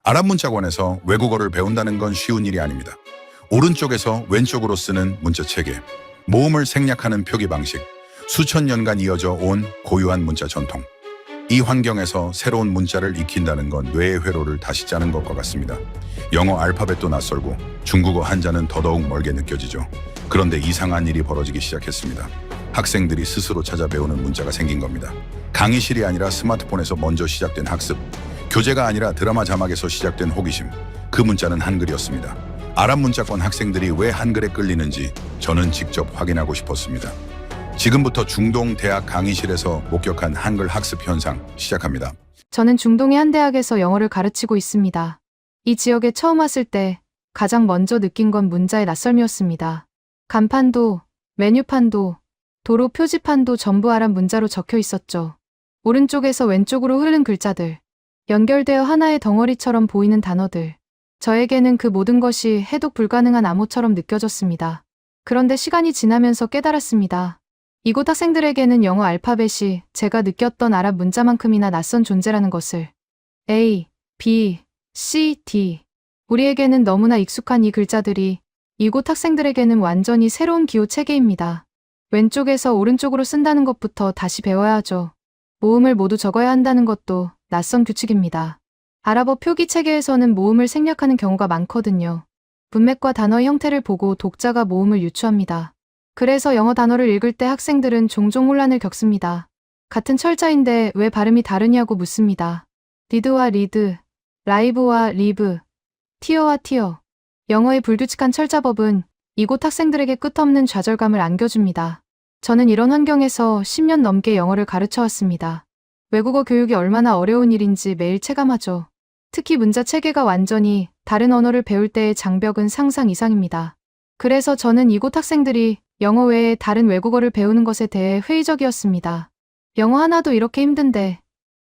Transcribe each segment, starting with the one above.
아랍 문자권에서 외국어를 배운다는 건 쉬운 일이 아닙니다. 오른쪽에서 왼쪽으로 쓰는 문자 체계, 모음을 생략하는 표기 방식, 수천 년간 이어져 온 고유한 문자 전통. 이 환경에서 새로운 문자를 익힌다는 건 뇌의 회로를 다시 짜는 것과 같습니다. 영어 알파벳도 낯설고 중국어 한자는 더더욱 멀게 느껴지죠. 그런데 이상한 일이 벌어지기 시작했습니다. 학생들이 스스로 찾아 배우는 문자가 생긴 겁니다. 강의실이 아니라 스마트폰에서 먼저 시작된 학습, 교재가 아니라 드라마 자막에서 시작된 호기심, 그 문자는 한글이었습니다. 아랍 문자권 학생들이 왜 한글에 끌리는지 저는 직접 확인하고 싶었습니다. 지금부터 중동 대학 강의실에서 목격한 한글 학습 현상 시작합니다. 저는 중동의 한 대학에서 영어를 가르치고 있습니다. 이 지역에 처음 왔을 때 가장 먼저 느낀 건 문자의 낯설미였습니다. 간판도, 메뉴판도, 도로 표지판도 전부 아랍 문자로 적혀 있었죠. 오른쪽에서 왼쪽으로 흐르는 글자들, 연결되어 하나의 덩어리처럼 보이는 단어들. 저에게는 그 모든 것이 해독 불가능한 암호처럼 느껴졌습니다. 그런데 시간이 지나면서 깨달았습니다. 이곳 학생들에게는 영어 알파벳이 제가 느꼈던 아랍 문자만큼이나 낯선 존재라는 것을. A, B, C, D. 우리에게는 너무나 익숙한 이 글자들이 이곳 학생들에게는 완전히 새로운 기호 체계입니다. 왼쪽에서 오른쪽으로 쓴다는 것부터 다시 배워야 하죠. 모음을 모두 적어야 한다는 것도 낯선 규칙입니다. 아랍어 표기 체계에서는 모음을 생략하는 경우가 많거든요. 문맥과 단어의 형태를 보고 독자가 모음을 유추합니다. 그래서 영어 단어를 읽을 때 학생들은 종종 혼란을 겪습니다. 같은 철자인데 왜 발음이 다르냐고 묻습니다. 리드와 리드, 라이브와 리브, 티어와 티어. 영어의 불규칙한 철자법은 이곳 학생들에게 끝없는 좌절감을 안겨줍니다. 저는 이런 환경에서 10년 넘게 영어를 가르쳐 왔습니다. 외국어 교육이 얼마나 어려운 일인지 매일 체감하죠. 특히 문자 체계가 완전히 다른 언어를 배울 때의 장벽은 상상 이상입니다. 그래서 저는 이곳 학생들이 영어 외에 다른 외국어를 배우는 것에 대해 회의적이었습니다. 영어 하나도 이렇게 힘든데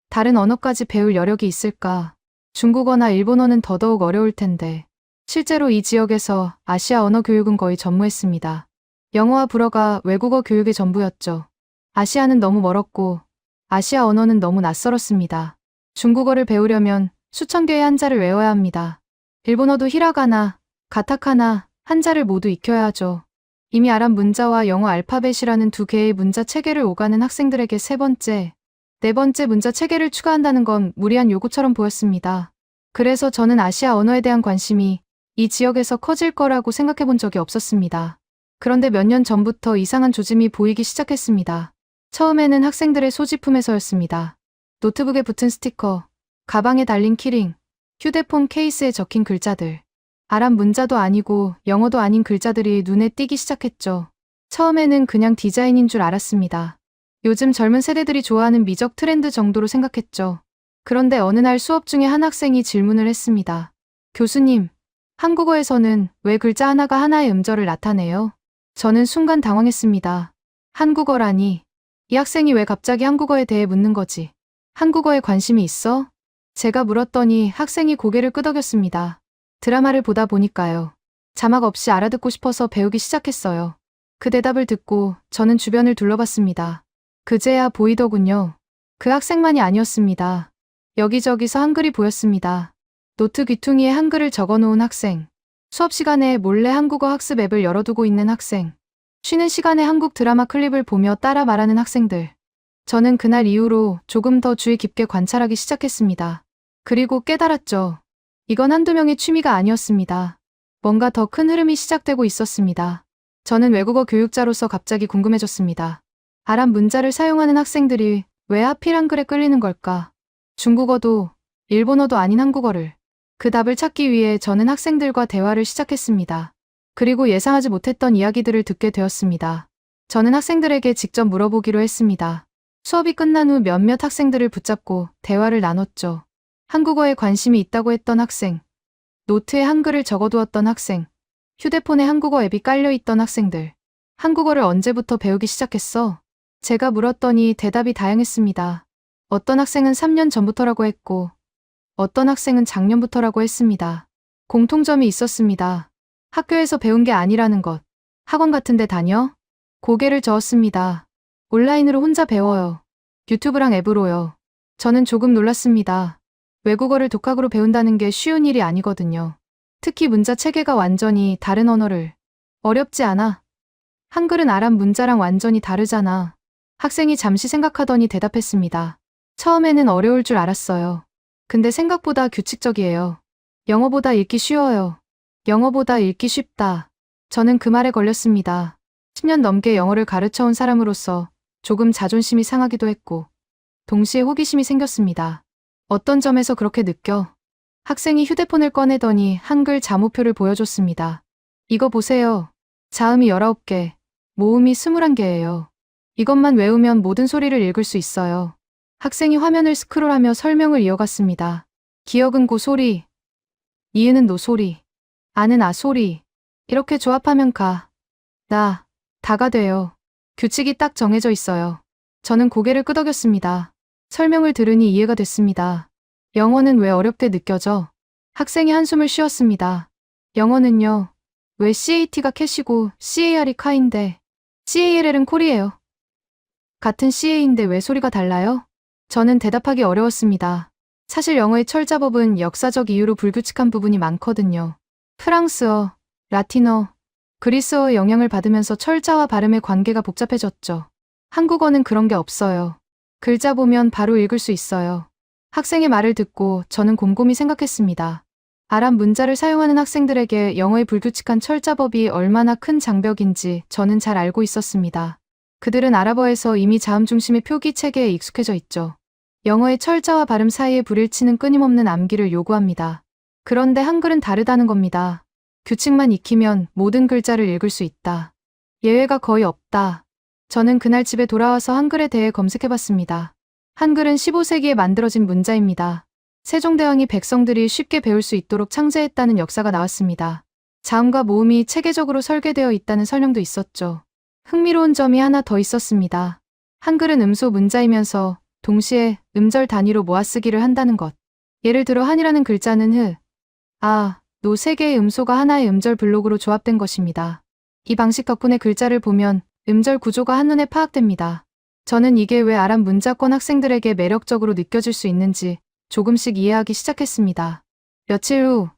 다른 언어까지 배울 여력이 있을까? 중국어나 일본어는 더더욱 어려울 텐데. 실제로 이 지역에서 아시아 언어 교육은 거의 전무했습니다. 영어와 불어가 외국어 교육의 전부였죠. 아시아는 너무 멀었고 아시아 언어는 너무 낯설었습니다. 중국어를 배우려면 수천 개의 한자를 외워야 합니다. 일본어도 히라가나, 가타카나, 한자를 모두 익혀야 하죠. 이미 아랍 문자와 영어 알파벳이라는 두 개의 문자 체계를 오가는 학생들에게 세 번째, 네 번째 문자 체계를 추가한다는 건 무리한 요구처럼 보였습니다. 그래서 저는 아시아 언어에 대한 관심이 이 지역에서 커질 거라고 생각해 본 적이 없었습니다. 그런데 몇 년 전부터 이상한 조짐이 보이기 시작했습니다. 처음에는 학생들의 소지품에서였습니다. 노트북에 붙은 스티커, 가방에 달린 키링, 휴대폰 케이스에 적힌 글자들. 아랍 문자도 아니고 영어도 아닌 글자들이 눈에 띄기 시작했죠. 처음에는 그냥 디자인인 줄 알았습니다. 요즘 젊은 세대들이 좋아하는 미적 트렌드 정도로 생각했죠. 그런데 어느 날 수업 중에 한 학생이 질문을 했습니다. 교수님, 한국어에서는 왜 글자 하나가 하나의 음절을 나타내요? 저는 순간 당황했습니다. 한국어라니. 이 학생이 왜 갑자기 한국어에 대해 묻는 거지? 한국어에 관심이 있어? 제가 물었더니 학생이 고개를 끄덕였습니다. 드라마를 보다 보니까요. 자막 없이 알아듣고 싶어서 배우기 시작했어요. 그 대답을 듣고 저는 주변을 둘러봤습니다. 그제야 보이더군요. 그 학생만이 아니었습니다. 여기저기서 한글이 보였습니다. 노트 귀퉁이에 한글을 적어놓은 학생. 수업 시간에 몰래 한국어 학습 앱을 열어두고 있는 학생. 쉬는 시간에 한국 드라마 클립을 보며 따라 말하는 학생들. 저는 그날 이후로 조금 더 주의 깊게 관찰하기 시작했습니다. 그리고 깨달았죠. 이건 한두 명의 취미가 아니었습니다. 뭔가 더 큰 흐름이 시작되고 있었습니다. 저는 외국어 교육자로서 갑자기 궁금해졌습니다. 아랍 문자를 사용하는 학생들이 왜 하필 한글에 끌리는 걸까? 중국어도, 일본어도 아닌 한국어를. 그 답을 찾기 위해 저는 학생들과 대화를 시작했습니다. 그리고 예상하지 못했던 이야기들을 듣게 되었습니다. 저는 학생들에게 직접 물어보기로 했습니다. 수업이 끝난 후 몇몇 학생들을 붙잡고 대화를 나눴죠. 한국어에 관심이 있다고 했던 학생, 노트에 한글을 적어두었던 학생, 휴대폰에 한국어 앱이 깔려있던 학생들. 한국어를 언제부터 배우기 시작했어? 제가 물었더니 대답이 다양했습니다. 어떤 학생은 3년 전부터라고 했고, 어떤 학생은 작년부터라고 했습니다. 공통점이 있었습니다. 학교에서 배운 게 아니라는 것. 학원 같은 데 다녀? 고개를 저었습니다. 온라인으로 혼자 배워요. 유튜브랑 앱으로요. 저는 조금 놀랐습니다. 외국어를 독학으로 배운다는 게 쉬운 일이 아니거든요. 특히 문자 체계가 완전히 다른 언어를. 어렵지 않아. 한글은 아랍 문자랑 완전히 다르잖아. 학생이 잠시 생각하더니 대답했습니다. 처음에는 어려울 줄 알았어요. 근데 생각보다 규칙적이에요. 영어보다 읽기 쉬워요. 영어보다 읽기 쉽다. 저는 그 말에 걸렸습니다. 10년 넘게 영어를 가르쳐온 사람으로서 조금 자존심이 상하기도 했고, 동시에 호기심이 생겼습니다. 어떤 점에서 그렇게 느껴? 학생이 휴대폰을 꺼내더니 한글 자모표를 보여줬습니다. 이거 보세요. 자음이 19개, 모음이 21개예요. 이것만 외우면 모든 소리를 읽을 수 있어요. 학생이 화면을 스크롤하며 설명을 이어갔습니다. 기억은 고 소리, 이은은 노 소리, 아는 아 소리. 이렇게 조합하면 가, 나, 다가 돼요. 규칙이 딱 정해져 있어요. 저는 고개를 끄덕였습니다. 설명을 들으니 이해가 됐습니다. 영어는 왜 어렵게 느껴져? 학생이 한숨을 쉬었습니다. 영어는요. 왜 CAT가 캣이고 CAR이 카인데 CALL은 콜이에요. 같은 CA인데 왜 소리가 달라요? 저는 대답하기 어려웠습니다. 사실 영어의 철자법은 역사적 이유로 불규칙한 부분이 많거든요. 프랑스어, 라틴어, 그리스어의 영향을 받으면서 철자와 발음의 관계가 복잡해졌죠. 한국어는 그런 게 없어요. 글자 보면 바로 읽을 수 있어요. 학생의 말을 듣고 저는 곰곰이 생각했습니다. 아랍 문자를 사용하는 학생들에게 영어의 불규칙한 철자법이 얼마나 큰 장벽인지 저는 잘 알고 있었습니다. 그들은 아랍어에서 이미 자음 중심의 표기 체계에 익숙해져 있죠. 영어의 철자와 발음 사이의 불일치는 끊임없는 암기를 요구합니다. 그런데 한글은 다르다는 겁니다. 규칙만 익히면 모든 글자를 읽을 수 있다. 예외가 거의 없다. 저는 그날 집에 돌아와서 한글에 대해 검색해봤습니다. 한글은 15세기에 만들어진 문자입니다. 세종대왕이 백성들이 쉽게 배울 수 있도록 창제했다는 역사가 나왔습니다. 자음과 모음이 체계적으로 설계되어 있다는 설명도 있었죠. 흥미로운 점이 하나 더 있었습니다. 한글은 음소 문자이면서 동시에 음절 단위로 모아쓰기를 한다는 것. 예를 들어 한이라는 글자는 흐, 아, 노 세 개의 음소가 하나의 음절 블록으로 조합된 것입니다. 이 방식 덕분에 글자를 보면 음절 구조가 한눈에 파악됩니다. 저는 이게 왜 아랍 문자권 학생들에게 매력적으로 느껴질 수 있는지 조금씩 이해하기 시작했습니다. 며칠 후,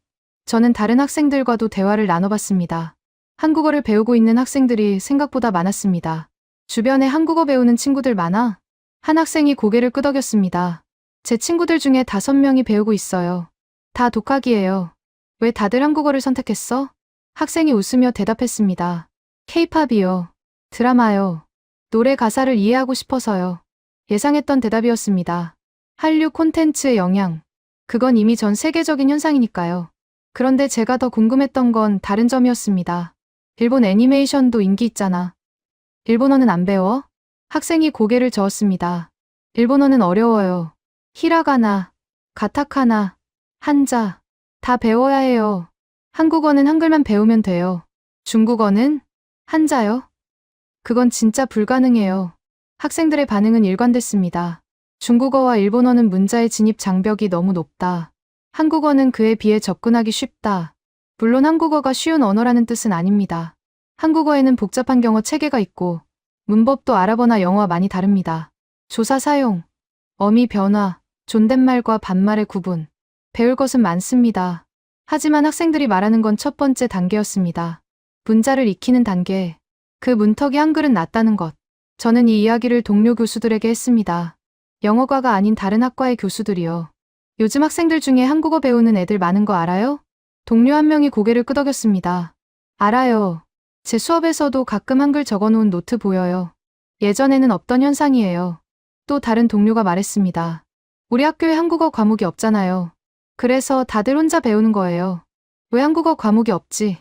저는 다른 학생들과도 대화를 나눠봤습니다. 한국어를 배우고 있는 학생들이 생각보다 많았습니다. 주변에 한국어 배우는 친구들 많아? 한 학생이 고개를 끄덕였습니다. 제 친구들 중에 5명이 배우고 있어요. 다 독학이에요. 왜 다들 한국어를 선택했어? 학생이 웃으며 대답했습니다. K-팝이요. 드라마요. 노래 가사를 이해하고 싶어서요. 예상했던 대답이었습니다. 한류 콘텐츠의 영향. 그건 이미 전 세계적인 현상이니까요. 그런데 제가 더 궁금했던 건 다른 점이었습니다. 일본 애니메이션도 인기 있잖아. 일본어는 안 배워? 학생이 고개를 저었습니다. 일본어는 어려워요. 히라가나, 가타카나, 한자, 다 배워야 해요. 한국어는 한글만 배우면 돼요. 중국어는? 한자요? 그건 진짜 불가능해요. 학생들의 반응은 일관됐습니다. 중국어와 일본어는 문자의 진입 장벽이 너무 높다. 한국어는 그에 비해 접근하기 쉽다. 물론 한국어가 쉬운 언어라는 뜻은 아닙니다. 한국어에는 복잡한 경어 체계가 있고 문법도 아랍어나 영어와 많이 다릅니다. 조사 사용, 어미 변화, 존댓말과 반말의 구분. 배울 것은 많습니다. 하지만 학생들이 말하는 건 첫 번째 단계였습니다. 문자를 익히는 단계. 그 문턱이 한글은 낮다는 것. 저는 이 이야기를 동료 교수들에게 했습니다. 영어과가 아닌 다른 학과의 교수들이요. 요즘 학생들 중에 한국어 배우는 애들 많은 거 알아요? 동료 한 명이 고개를 끄덕였습니다. 알아요. 제 수업에서도 가끔 한글 적어놓은 노트 보여요. 예전에는 없던 현상이에요. 또 다른 동료가 말했습니다. 우리 학교에 한국어 과목이 없잖아요. 그래서 다들 혼자 배우는 거예요. 왜 한국어 과목이 없지?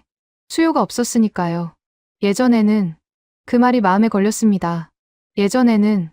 수요가 없었으니까요. 예전에는, 그 말이 마음에 걸렸습니다. 예전에는,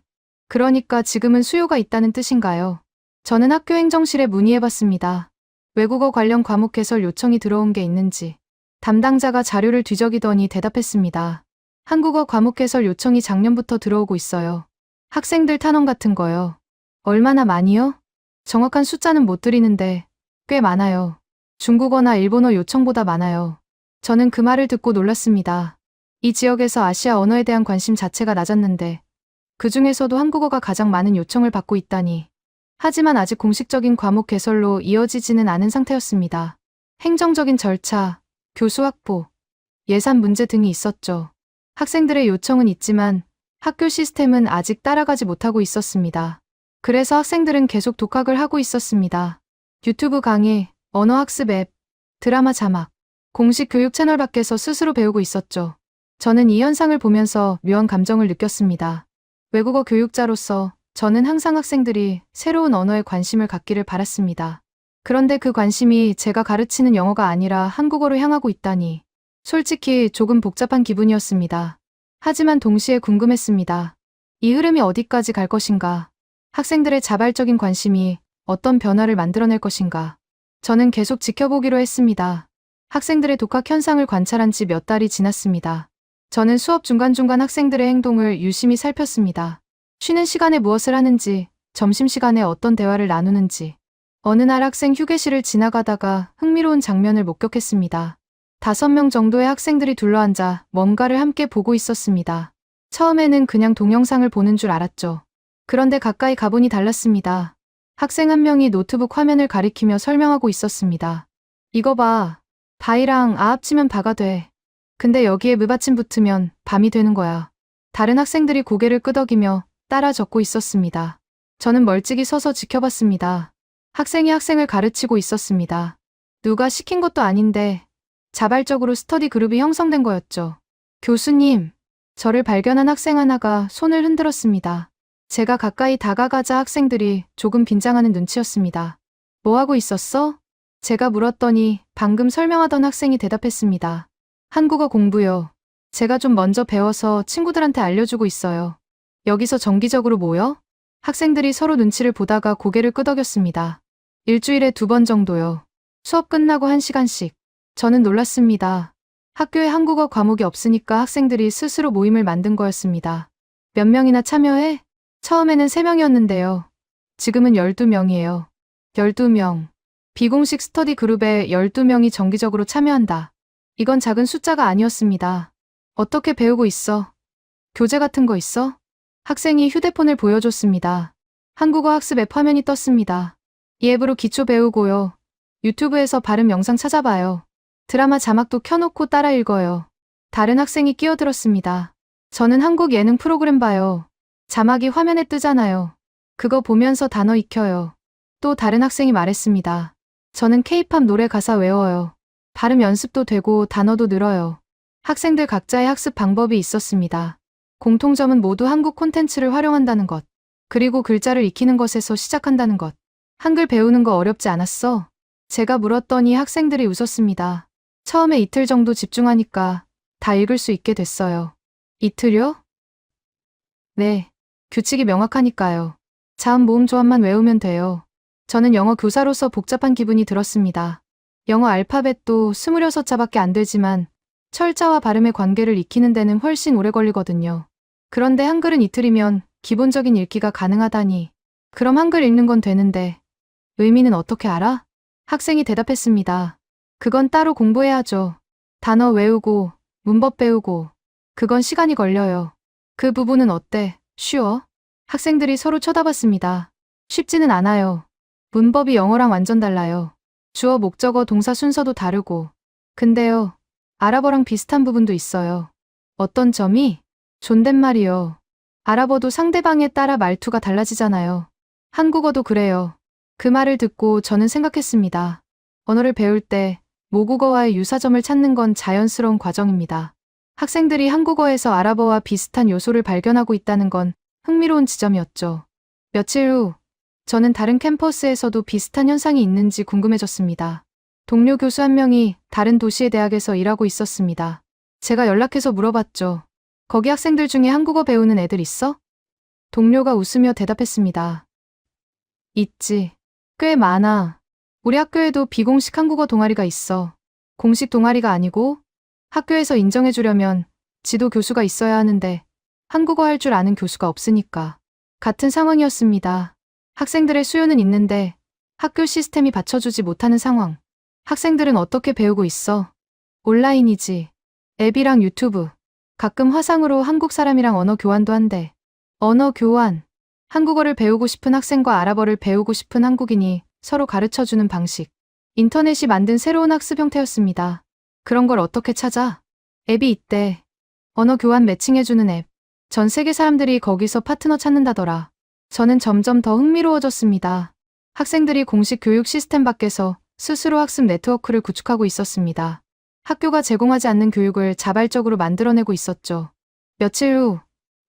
그러니까 지금은 수요가 있다는 뜻인가요? 저는 학교 행정실에 문의해봤습니다. 외국어 관련 과목 개설 요청이 들어온 게 있는지. 담당자가 자료를 뒤적이더니 대답했습니다. 한국어 과목 개설 요청이 작년부터 들어오고 있어요. 학생들 탄원 같은 거요. 얼마나 많이요? 정확한 숫자는 못 드리는데 꽤 많아요. 중국어나 일본어 요청보다 많아요. 저는 그 말을 듣고 놀랐습니다. 이 지역에서 아시아 언어에 대한 관심 자체가 낮았는데 그 중에서도 한국어가 가장 많은 요청을 받고 있다니. 하지만 아직 공식적인 과목 개설로 이어지지는 않은 상태였습니다. 행정적인 절차, 교수 확보, 예산 문제 등이 있었죠. 학생들의 요청은 있지만 학교 시스템은 아직 따라가지 못하고 있었습니다. 그래서 학생들은 계속 독학을 하고 있었습니다. 유튜브 강의, 언어학습 앱, 드라마 자막, 공식 교육 채널 밖에서 스스로 배우고 있었죠. 저는 이 현상을 보면서 묘한 감정을 느꼈습니다. 외국어 교육자로서 저는 항상 학생들이 새로운 언어에 관심을 갖기를 바랐습니다. 그런데 그 관심이 제가 가르치는 영어가 아니라 한국어로 향하고 있다니 솔직히 조금 복잡한 기분이었습니다. 하지만 동시에 궁금했습니다. 이 흐름이 어디까지 갈 것인가? 학생들의 자발적인 관심이 어떤 변화를 만들어낼 것인가? 저는 계속 지켜보기로 했습니다. 학생들의 독학 현상을 관찰한 지 몇 달이 지났습니다. 저는 수업 중간중간 학생들의 행동을 유심히 살폈습니다. 쉬는 시간에 무엇을 하는지, 점심시간에 어떤 대화를 나누는지. 어느 날 학생 휴게실을 지나가다가 흥미로운 장면을 목격했습니다. 5명 정도의 학생들이 둘러앉아 뭔가를 함께 보고 있었습니다. 처음에는 그냥 동영상을 보는 줄 알았죠. 그런데 가까이 가보니 달랐습니다. 학생 한 명이 노트북 화면을 가리키며 설명하고 있었습니다. 이거 봐. 바이랑 아 합치면 바가 돼. 근데 여기에 무받침 붙으면 밤이 되는 거야. 다른 학생들이 고개를 끄덕이며 따라 적고 있었습니다. 저는 멀찍이 서서 지켜봤습니다. 학생이 학생을 가르치고 있었습니다. 누가 시킨 것도 아닌데 자발적으로 스터디 그룹이 형성된 거였죠. 교수님, 저를 발견한 학생 하나가 손을 흔들었습니다. 제가 가까이 다가가자 학생들이 조금 긴장하는 눈치였습니다. 뭐 하고 있었어? 제가 물었더니 방금 설명하던 학생이 대답했습니다. 한국어 공부요. 제가 좀 먼저 배워서 친구들한테 알려주고 있어요. 여기서 정기적으로 모여? 학생들이 서로 눈치를 보다가 고개를 끄덕였습니다. 일주일에 2번 정도요. 수업 끝나고 1시간씩. 저는 놀랐습니다. 학교에 한국어 과목이 없으니까 학생들이 스스로 모임을 만든 거였습니다. 몇 명이나 참여해? 처음에는 3명이었는데요. 지금은 12명이에요. 12명. 비공식 스터디 그룹에 12명이 정기적으로 참여한다. 이건 작은 숫자가 아니었습니다. 어떻게 배우고 있어? 교재 같은 거 있어? 학생이 휴대폰을 보여줬습니다. 한국어 학습 앱 화면이 떴습니다. 이 앱으로 기초 배우고요. 유튜브에서 발음 영상 찾아봐요. 드라마 자막도 켜놓고 따라 읽어요. 다른 학생이 끼어들었습니다. 저는 한국 예능 프로그램 봐요. 자막이 화면에 뜨잖아요. 그거 보면서 단어 익혀요. 또 다른 학생이 말했습니다. 저는 K-팝 노래 가사 외워요. 발음 연습도 되고 단어도 늘어요. 학생들 각자의 학습 방법이 있었습니다. 공통점은 모두 한국 콘텐츠를 활용한다는 것. 그리고 글자를 익히는 것에서 시작한다는 것. 한글 배우는 거 어렵지 않았어? 제가 물었더니 학생들이 웃었습니다. 처음에 이틀 정도 집중하니까 다 읽을 수 있게 됐어요. 이틀요? 네. 규칙이 명확하니까요. 자음 모음 조합만 외우면 돼요. 저는 영어 교사로서 복잡한 기분이 들었습니다. 영어 알파벳도 26자밖에 안 되지만 철자와 발음의 관계를 익히는 데는 훨씬 오래 걸리거든요. 그런데 한글은 이틀이면 기본적인 읽기가 가능하다니. 그럼 한글 읽는 건 되는데 의미는 어떻게 알아? 학생이 대답했습니다. 그건 따로 공부해야죠. 단어 외우고 문법 배우고 그건 시간이 걸려요. 그 부분은 어때? 쉬워? 학생들이 서로 쳐다봤습니다. 쉽지는 않아요. 문법이 영어랑 완전 달라요. 주어, 목적어, 동사 순서도 다르고. 근데요, 아랍어랑 비슷한 부분도 있어요. 어떤 점이? 존댓말이요. 아랍어도 상대방에 따라 말투가 달라지잖아요. 한국어도 그래요. 그 말을 듣고 저는 생각했습니다. 언어를 배울 때 모국어와의 유사점을 찾는 건 자연스러운 과정입니다. 학생들이 한국어에서 아랍어와 비슷한 요소를 발견하고 있다는 건 흥미로운 지점이었죠. 며칠 후, 저는 다른 캠퍼스에서도 비슷한 현상이 있는지 궁금해졌습니다. 동료 교수 한 명이 다른 도시의 대학에서 일하고 있었습니다. 제가 연락해서 물어봤죠. 거기 학생들 중에 한국어 배우는 애들 있어? 동료가 웃으며 대답했습니다. 있지. 꽤 많아. 우리 학교에도 비공식 한국어 동아리가 있어. 공식 동아리가 아니고 학교에서 인정해주려면 지도 교수가 있어야 하는데 한국어 할 줄 아는 교수가 없으니까. 같은 상황이었습니다. 학생들의 수요는 있는데 학교 시스템이 받쳐주지 못하는 상황. 학생들은 어떻게 배우고 있어? 온라인이지. 앱이랑 유튜브. 가끔 화상으로 한국 사람이랑 언어 교환도 한대. 언어 교환. 한국어를 배우고 싶은 학생과 아랍어를 배우고 싶은 한국인이 서로 가르쳐주는 방식. 인터넷이 만든 새로운 학습 형태였습니다. 그런 걸 어떻게 찾아? 앱이 있대. 언어 교환 매칭해주는 앱. 전 세계 사람들이 거기서 파트너 찾는다더라. 저는 점점 더 흥미로워졌습니다. 학생들이 공식 교육 시스템 밖에서 스스로 학습 네트워크를 구축하고 있었습니다. 학교가 제공하지 않는 교육을 자발적으로 만들어내고 있었죠. 며칠 후,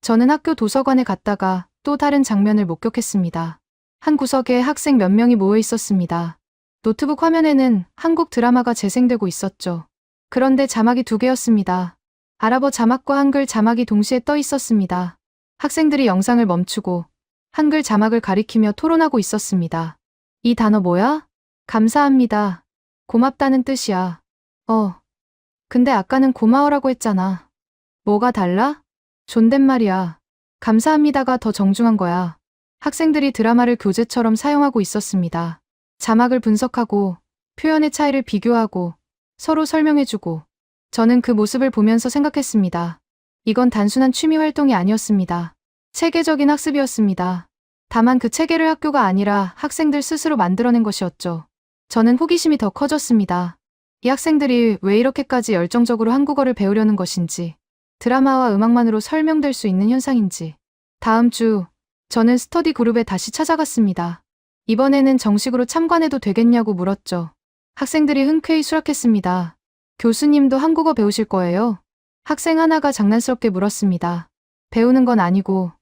저는 학교 도서관에 갔다가 또 다른 장면을 목격했습니다. 한 구석에 학생 몇 명이 모여 있었습니다. 노트북 화면에는 한국 드라마가 재생되고 있었죠. 그런데 자막이 두 개였습니다. 아랍어 자막과 한글 자막이 동시에 떠 있었습니다. 학생들이 영상을 멈추고 한글 자막을 가리키며 토론하고 있었습니다. 이 단어 뭐야? 감사합니다. 고맙다는 뜻이야. 근데 아까는 고마워라고 했잖아. 뭐가 달라? 존댓말이야. 감사합니다가 더 정중한 거야. 학생들이 드라마를 교재처럼 사용하고 있었습니다. 자막을 분석하고 표현의 차이를 비교하고 서로 설명해주고 저는 그 모습을 보면서 생각했습니다. 이건 단순한 취미 활동이 아니었습니다. 체계적인 학습이었습니다. 다만 그 체계를 학교가 아니라 학생들 스스로 만들어낸 것이었죠. 저는 호기심이 더 커졌습니다. 이 학생들이 왜 이렇게까지 열정적으로 한국어를 배우려는 것인지, 드라마와 음악만으로 설명될 수 있는 현상인지. 다음 주, 저는 스터디 그룹에 다시 찾아갔습니다. 이번에는 정식으로 참관해도 되겠냐고 물었죠. 학생들이 흔쾌히 수락했습니다. 교수님도 한국어 배우실 거예요? 학생 하나가 장난스럽게 물었습니다. 배우는 건 아니고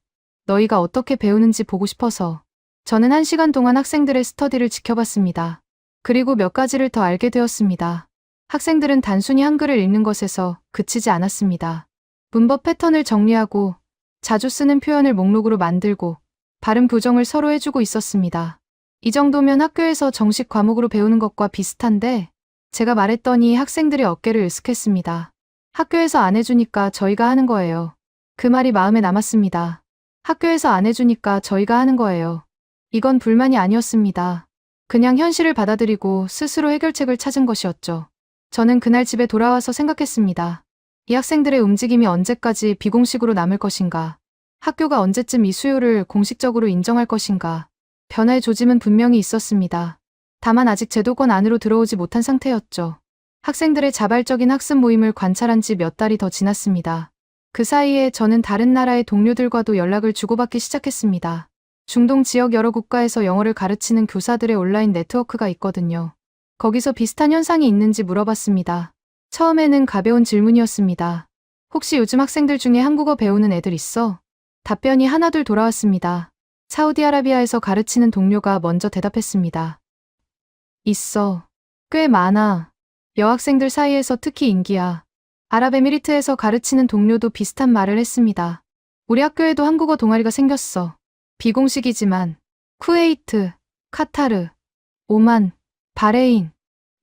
너희가 어떻게 배우는지 보고 싶어서. 저는 1시간 동안 학생들의 스터디를 지켜봤습니다. 그리고 몇 가지를 더 알게 되었습니다. 학생들은 단순히 한글을 읽는 것에서 그치지 않았습니다. 문법 패턴을 정리하고 자주 쓰는 표현을 목록으로 만들고 발음 교정을 서로 해주고 있었습니다. 이 정도면 학교에서 정식 과목으로 배우는 것과 비슷한데 제가 말했더니 학생들이 어깨를 으쓱했습니다. 학교에서 안 해주니까 저희가 하는 거예요. 그 말이 마음에 남았습니다. 학교에서 안 해주니까 저희가 하는 거예요. 이건 불만이 아니었습니다. 그냥 현실을 받아들이고 스스로 해결책을 찾은 것이었죠. 저는 그날 집에 돌아와서 생각했습니다. 이 학생들의 움직임이 언제까지 비공식으로 남을 것인가? 학교가 언제쯤 이 수요를 공식적으로 인정할 것인가? 변화의 조짐은 분명히 있었습니다. 다만 아직 제도권 안으로 들어오지 못한 상태였죠. 학생들의 자발적인 학습 모임을 관찰한 지 몇 달이 더 지났습니다. 그 사이에 저는 다른 나라의 동료들과도 연락을 주고받기 시작했습니다. 중동 지역 여러 국가에서 영어를 가르치는 교사들의 온라인 네트워크가 있거든요. 거기서 비슷한 현상이 있는지 물어봤습니다. 처음에는 가벼운 질문이었습니다. 혹시 요즘 학생들 중에 한국어 배우는 애들 있어? 답변이 하나둘 돌아왔습니다. 사우디아라비아에서 가르치는 동료가 먼저 대답했습니다. 있어. 꽤 많아. 여학생들 사이에서 특히 인기야. 아랍에미리트에서 가르치는 동료도 비슷한 말을 했습니다. 우리 학교에도 한국어 동아리가 생겼어. 비공식이지만 쿠웨이트, 카타르, 오만, 바레인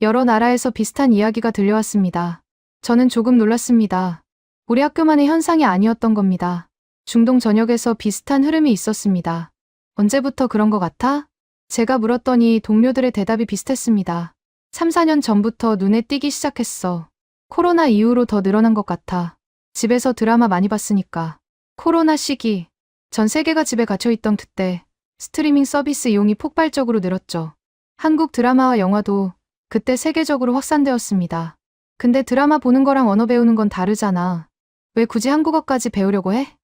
여러 나라에서 비슷한 이야기가 들려왔습니다. 저는 조금 놀랐습니다. 우리 학교만의 현상이 아니었던 겁니다. 중동 전역에서 비슷한 흐름이 있었습니다. 언제부터 그런 것 같아? 제가 물었더니 동료들의 대답이 비슷했습니다. 3, 4년 전부터 눈에 띄기 시작했어. 코로나 이후로 더 늘어난 것 같아. 집에서 드라마 많이 봤으니까. 코로나 시기, 전 세계가 집에 갇혀있던 그때 스트리밍 서비스 이용이 폭발적으로 늘었죠. 한국 드라마와 영화도 그때 세계적으로 확산되었습니다. 근데 드라마 보는 거랑 언어 배우는 건 다르잖아. 왜 굳이 한국어까지 배우려고 해?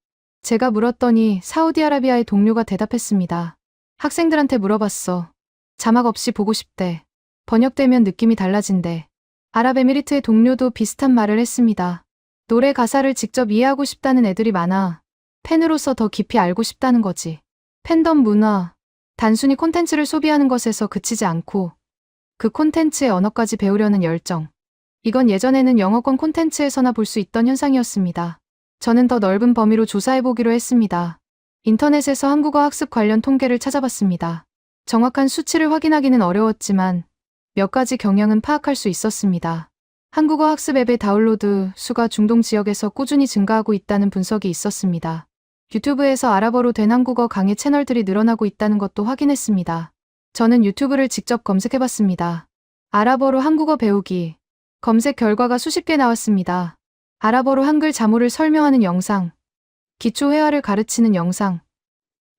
제가 물었더니 사우디아라비아의 동료가 대답했습니다. 학생들한테 물어봤어. 자막 없이 보고 싶대. 번역되면 느낌이 달라진대. 아랍에미리트의 동료도 비슷한 말을 했습니다. 노래 가사를 직접 이해하고 싶다는 애들이 많아. 팬으로서 더 깊이 알고 싶다는 거지. 팬덤 문화, 단순히 콘텐츠를 소비하는 것에서 그치지 않고 그 콘텐츠의 언어까지 배우려는 열정. 이건 예전에는 영어권 콘텐츠에서나 볼 수 있던 현상이었습니다. 저는 더 넓은 범위로 조사해보기로 했습니다. 인터넷에서 한국어 학습 관련 통계를 찾아봤습니다. 정확한 수치를 확인하기는 어려웠지만 몇 가지 경향은 파악할 수 있었습니다. 한국어 학습 앱의 다운로드 수가 중동 지역에서 꾸준히 증가하고 있다는 분석이 있었습니다. 유튜브에서 아랍어로 된 한국어 강의 채널들이 늘어나고 있다는 것도 확인했습니다. 저는 유튜브를 직접 검색해봤습니다. 아랍어로 한국어 배우기. 검색 결과가 수십 개 나왔습니다. 아랍어로 한글 자모를 설명하는 영상, 기초 회화를 가르치는 영상,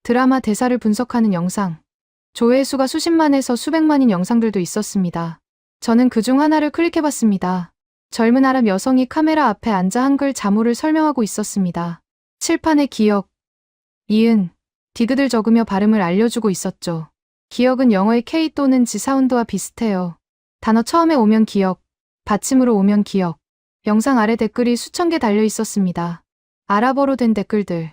드라마 대사를 분석하는 영상, 조회수가 수십만에서 수백만인 영상들도 있었습니다. 저는 그중 하나를 클릭해봤습니다. 젊은 아랍 여성이 카메라 앞에 앉아 한글 자모를 설명하고 있었습니다. 칠판에 기역, 이은, 디귿을 적으며 발음을 알려주고 있었죠. 기역은 영어의 K 또는 G 사운드와 비슷해요. 단어 처음에 오면 기역, 받침으로 오면 기역. 영상 아래 댓글이 수천 개 달려 있었습니다. 아랍어로 된 댓글들.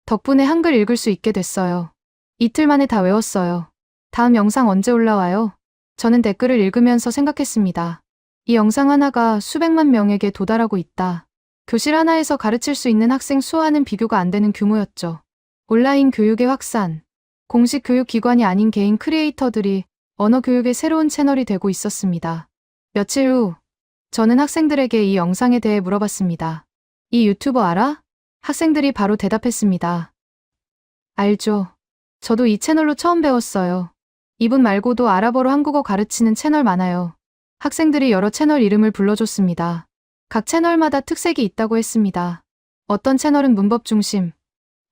덕분에 한글 읽을 수 있게 됐어요. 이틀 만에 다 외웠어요. 다음 영상 언제 올라와요? 저는 댓글을 읽으면서 생각했습니다. 이 영상 하나가 수백만 명에게 도달하고 있다. 교실 하나에서 가르칠 수 있는 학생 수와는 비교가 안 되는 규모였죠. 온라인 교육의 확산. 공식 교육기관이 아닌 개인 크리에이터들이 언어 교육의 새로운 채널이 되고 있었습니다. 며칠 후, 저는 학생들에게 이 영상에 대해 물어봤습니다. 이 유튜버 알아? 학생들이 바로 대답했습니다. 알죠. 저도 이 채널로 처음 배웠어요. 이분 말고도 아랍어로 한국어 가르치는 채널 많아요. 학생들이 여러 채널 이름을 불러줬습니다. 각 채널마다 특색이 있다고 했습니다. 어떤 채널은 문법 중심,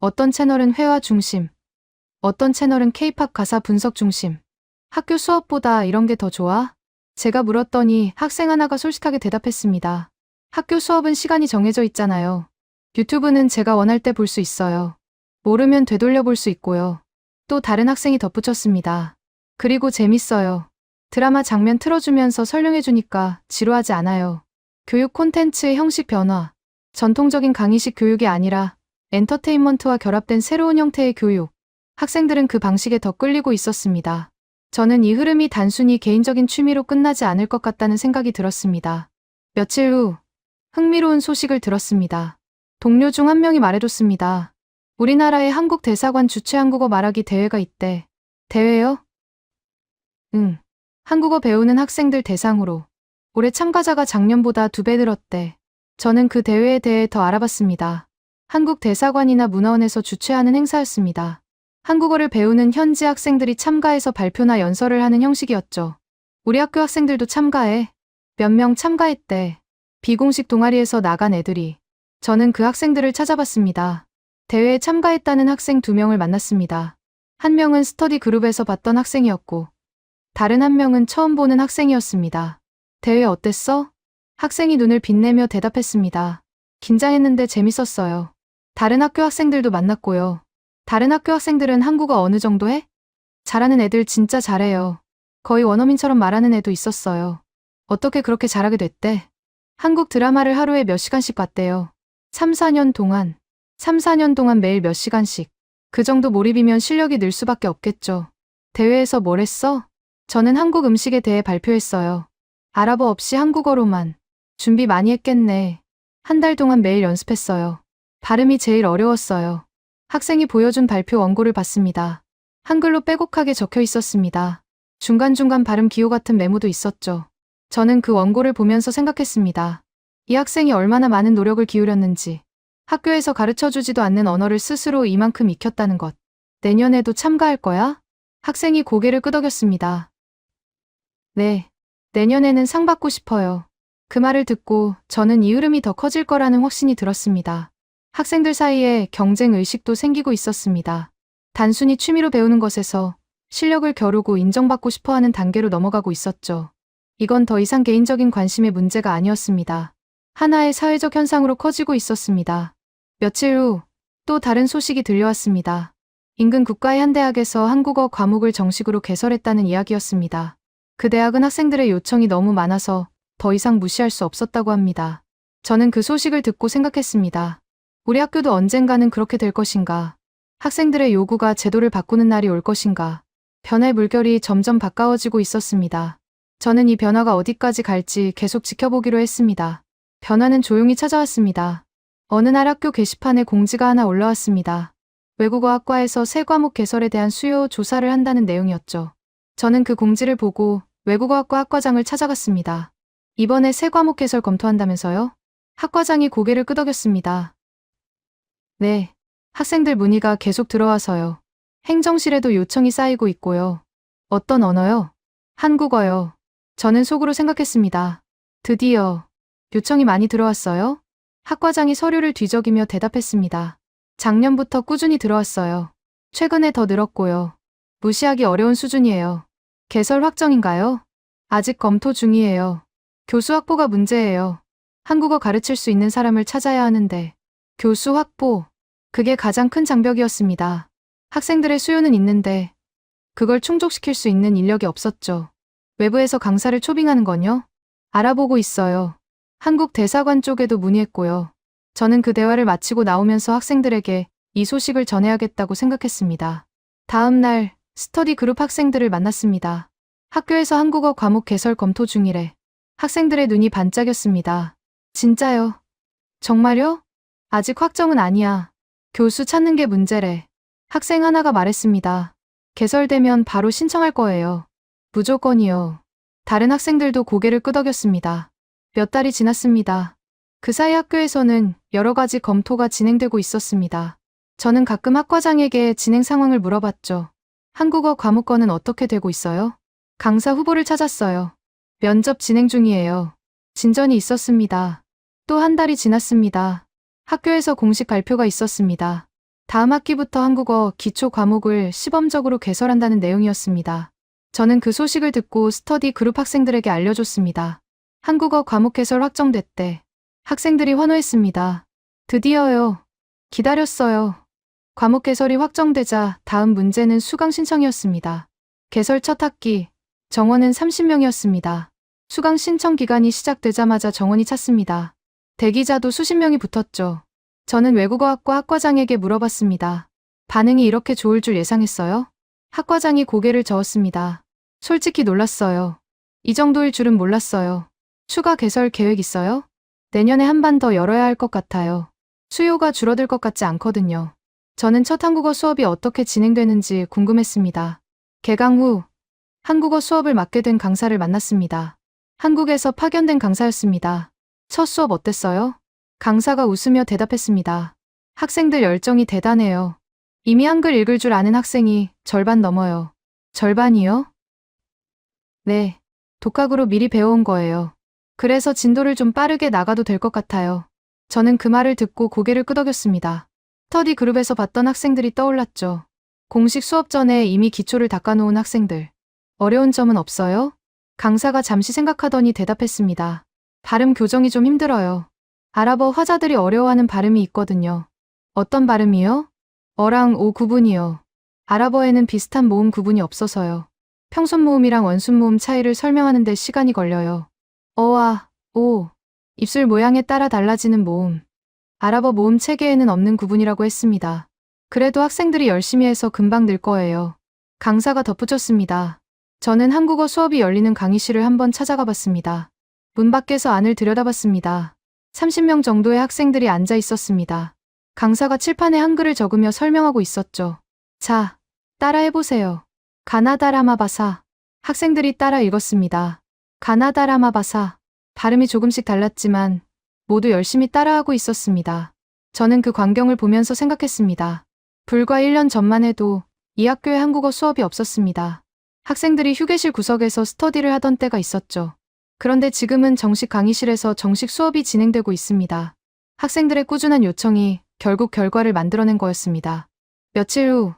어떤 채널은 회화 중심, 어떤 채널은 K-팝 가사 분석 중심. 학교 수업보다 이런 게 더 좋아? 제가 물었더니 학생 하나가 솔직하게 대답했습니다. 학교 수업은 시간이 정해져 있잖아요. 유튜브는 제가 원할 때 볼 수 있어요. 모르면 되돌려 볼 수 있고요. 또 다른 학생이 덧붙였습니다. 그리고 재밌어요. 드라마 장면 틀어주면서 설명해주니까 지루하지 않아요. 교육 콘텐츠의 형식 변화. 전통적인 강의식 교육이 아니라 엔터테인먼트와 결합된 새로운 형태의 교육. 학생들은 그 방식에 더 끌리고 있었습니다. 저는 이 흐름이 단순히 개인적인 취미로 끝나지 않을 것 같다는 생각이 들었습니다. 며칠 후, 흥미로운 소식을 들었습니다. 동료 중 한 명이 말해줬습니다. 우리나라의 한국 대사관 주최 한국어 말하기 대회가 있대. 대회요? 응. 한국어 배우는 학생들 대상으로. 올해 참가자가 작년보다 2배 늘었대. 저는 그 대회에 대해 더 알아봤습니다. 한국 대사관이나 문화원에서 주최하는 행사였습니다. 한국어를 배우는 현지 학생들이 참가해서 발표나 연설을 하는 형식이었죠. 우리 학교 학생들도 참가해. 몇 명 참가했대. 비공식 동아리에서 나간 애들이. 저는 그 학생들을 찾아봤습니다. 대회에 참가했다는 학생 2명을 만났습니다. 한 명은 스터디 그룹에서 봤던 학생이었고, 다른 한 명은 처음 보는 학생이었습니다. 대회 어땠어? 학생이 눈을 빛내며 대답했습니다. 긴장했는데 재밌었어요. 다른 학교 학생들도 만났고요. 다른 학교 학생들은 한국어 어느 정도 해? 잘하는 애들 진짜 잘해요. 거의 원어민처럼 말하는 애도 있었어요. 어떻게 그렇게 잘하게 됐대? 한국 드라마를 하루에 몇 시간씩 봤대요. 3, 4년 동안. 3, 4년 동안 매일 몇 시간씩. 그 정도 몰입이면 실력이 늘 수밖에 없겠죠. 대회에서 뭘 했어? 저는 한국 음식에 대해 발표했어요. 아랍어 없이 한국어로만. 준비 많이 했겠네. 한 달 동안 매일 연습했어요. 발음이 제일 어려웠어요. 학생이 보여준 발표 원고를 봤습니다. 한글로 빼곡하게 적혀 있었습니다. 중간중간 발음 기호 같은 메모도 있었죠. 저는 그 원고를 보면서 생각했습니다. 이 학생이 얼마나 많은 노력을 기울였는지. 학교에서 가르쳐주지도 않는 언어를 스스로 이만큼 익혔다는 것. 내년에도 참가할 거야? 학생이 고개를 끄덕였습니다. 네, 내년에는 상 받고 싶어요. 그 말을 듣고 저는 이 흐름이 더 커질 거라는 확신이 들었습니다. 학생들 사이에 경쟁 의식도 생기고 있었습니다. 단순히 취미로 배우는 것에서 실력을 겨루고 인정받고 싶어하는 단계로 넘어가고 있었죠. 이건 더 이상 개인적인 관심의 문제가 아니었습니다. 하나의 사회적 현상으로 커지고 있었습니다. 며칠 후 또 다른 소식이 들려왔습니다. 인근 국가의 한 대학에서 한국어 과목을 정식으로 개설했다는 이야기였습니다. 그 대학은 학생들의 요청이 너무 많아서 더 이상 무시할 수 없었다고 합니다. 저는 그 소식을 듣고 생각했습니다. 우리 학교도 언젠가는 그렇게 될 것인가? 학생들의 요구가 제도를 바꾸는 날이 올 것인가? 변화의 물결이 점점 가까워지고 있었습니다. 저는 이 변화가 어디까지 갈지 계속 지켜보기로 했습니다. 변화는 조용히 찾아왔습니다. 어느 날 학교 게시판에 공지가 하나 올라왔습니다. 외국어학과에서 새 과목 개설에 대한 수요 조사를 한다는 내용이었죠. 저는 그 공지를 보고 외국어학과 학과장을 찾아갔습니다. 이번에 새 과목 개설 검토한다면서요? 학과장이 고개를 끄덕였습니다. 네, 학생들 문의가 계속 들어와서요. 행정실에도 요청이 쌓이고 있고요. 어떤 언어요? 한국어요. 저는 속으로 생각했습니다. 드디어 요청이 많이 들어왔어요? 학과장이 서류를 뒤적이며 대답했습니다. 작년부터 꾸준히 들어왔어요. 최근에 더 늘었고요. 무시하기 어려운 수준이에요. 개설 확정인가요? 아직 검토 중이에요. 교수 확보가 문제예요. 한국어 가르칠 수 있는 사람을 찾아야 하는데. 교수 확보. 그게 가장 큰 장벽이었습니다. 학생들의 수요는 있는데 그걸 충족시킬 수 있는 인력이 없었죠. 외부에서 강사를 초빙하는 건요? 알아보고 있어요. 한국 대사관 쪽에도 문의했고요. 저는 그 대화를 마치고 나오면서 학생들에게 이 소식을 전해야겠다고 생각했습니다. 다음 날 스터디 그룹 학생들을 만났습니다. 학교에서 한국어 과목 개설 검토 중이래. 학생들의 눈이 반짝였습니다. 진짜요? 정말요? 아직 확정은 아니야. 교수 찾는 게 문제래. 학생 하나가 말했습니다. 개설되면 바로 신청할 거예요. 무조건이요. 다른 학생들도 고개를 끄덕였습니다. 몇 달이 지났습니다. 그 사이 학교에서는 여러 가지 검토가 진행되고 있었습니다. 저는 가끔 학과장에게 진행 상황을 물어봤죠. 한국어 과목권은 어떻게 되고 있어요? 강사 후보를 찾았어요. 면접 진행 중이에요. 진전이 있었습니다. 또 한 달이 지났습니다. 학교에서 공식 발표가 있었습니다. 다음 학기부터 한국어 기초 과목을 시범적으로 개설한다는 내용이었습니다. 저는 그 소식을 듣고 스터디 그룹 학생들에게 알려줬습니다. 한국어 과목 개설 확정됐대. 학생들이 환호했습니다. 드디어요. 기다렸어요. 과목 개설이 확정되자 다음 문제는 수강 신청이었습니다. 개설 첫 학기, 정원은 30명이었습니다. 수강 신청 기간이 시작되자마자 정원이 찼습니다. 대기자도 수십 명이 붙었죠. 저는 외국어학과 학과장에게 물어봤습니다. 반응이 이렇게 좋을 줄 예상했어요? 학과장이 고개를 저었습니다. 솔직히 놀랐어요. 이 정도일 줄은 몰랐어요. 추가 개설 계획 있어요? 내년에 한 반 더 열어야 할 것 같아요. 수요가 줄어들 것 같지 않거든요. 저는 첫 한국어 수업이 어떻게 진행되는지 궁금했습니다. 개강 후 한국어 수업을 맡게 된 강사를 만났습니다. 한국에서 파견된 강사였습니다. 첫 수업 어땠어요? 강사가 웃으며 대답했습니다. 학생들 열정이 대단해요. 이미 한글 읽을 줄 아는 학생이 절반 넘어요. 절반이요? 네. 독학으로 미리 배워온 거예요. 그래서 진도를 좀 빠르게 나가도 될 것 같아요. 저는 그 말을 듣고 고개를 끄덕였습니다. 스터디 그룹에서 봤던 학생들이 떠올랐죠. 공식 수업 전에 이미 기초를 닦아놓은 학생들. 어려운 점은 없어요? 강사가 잠시 생각하더니 대답했습니다. 발음 교정이 좀 힘들어요. 아랍어 화자들이 어려워하는 발음이 있거든요. 어떤 발음이요? 어랑 오 구분이요. 아랍어에는 비슷한 모음 구분이 없어서요. 평손 모음이랑 원순 모음 차이를 설명하는 데 시간이 걸려요. 어와 오, 입술 모양에 따라 달라지는 모음. 아랍어 모음 체계에는 없는 구분이라고 했습니다. 그래도 학생들이 열심히 해서 금방 늘 거예요. 강사가 덧붙였습니다. 저는 한국어 수업이 열리는 강의실을 한번 찾아가 봤습니다. 문 밖에서 안을 들여다봤습니다. 30명 정도의 학생들이 앉아 있었습니다. 강사가 칠판에 한글을 적으며 설명하고 있었죠. 자, 따라해보세요. 가나다라마바사. 학생들이 따라 읽었습니다. 가나다라마바사. 발음이 조금씩 달랐지만 모두 열심히 따라하고 있었습니다. 저는 그 광경을 보면서 생각했습니다. 불과 1년 전만 해도 이 학교에 한국어 수업이 없었습니다. 학생들이 휴게실 구석에서 스터디를 하던 때가 있었죠. 그런데 지금은 정식 강의실에서 정식 수업이 진행되고 있습니다. 학생들의 꾸준한 요청이 결국 결과를 만들어낸 거였습니다. 며칠 후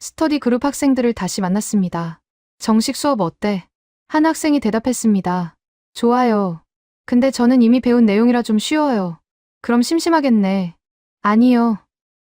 스터디 그룹 학생들을 다시 만났습니다. 정식 수업 어때? 한 학생이 대답했습니다. 좋아요. 근데 저는 이미 배운 내용이라 좀 쉬워요. 그럼 심심하겠네. 아니요.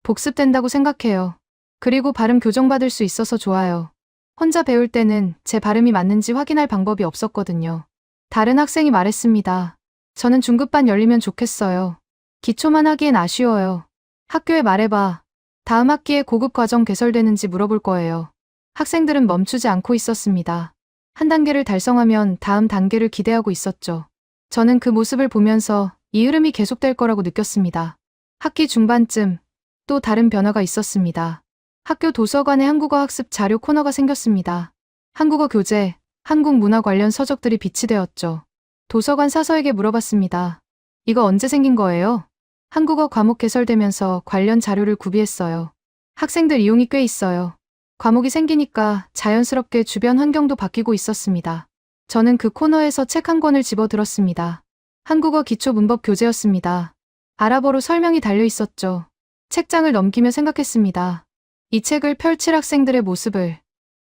복습된다고 생각해요. 그리고 발음 교정받을 수 있어서 좋아요. 혼자 배울 때는 제 발음이 맞는지 확인할 방법이 없었거든요. 다른 학생이 말했습니다. 저는 중급반 열리면 좋겠어요. 기초만 하기엔 아쉬워요. 학교에 말해봐. 다음 학기에 고급 과정 개설되는지 물어볼 거예요. 학생들은 멈추지 않고 있었습니다. 한 단계를 달성하면 다음 단계를 기대하고 있었죠. 저는 그 모습을 보면서 이 흐름이 계속될 거라고 느꼈습니다. 학기 중반쯤 또 다른 변화가 있었습니다. 학교 도서관에 한국어 학습 자료 코너가 생겼습니다. 한국어 교재, 한국 문화 관련 서적들이 비치되었죠. 도서관 사서에게 물어봤습니다. 이거 언제 생긴 거예요? 한국어 과목 개설되면서 관련 자료를 구비했어요. 학생들 이용이 꽤 있어요. 과목이 생기니까 자연스럽게 주변 환경도 바뀌고 있었습니다. 저는 그 코너에서 책 한 권을 집어들었습니다. 한국어 기초 문법 교재였습니다. 아랍어로 설명이 달려 있었죠. 책장을 넘기며 생각했습니다. 이 책을 펼칠 학생들의 모습을,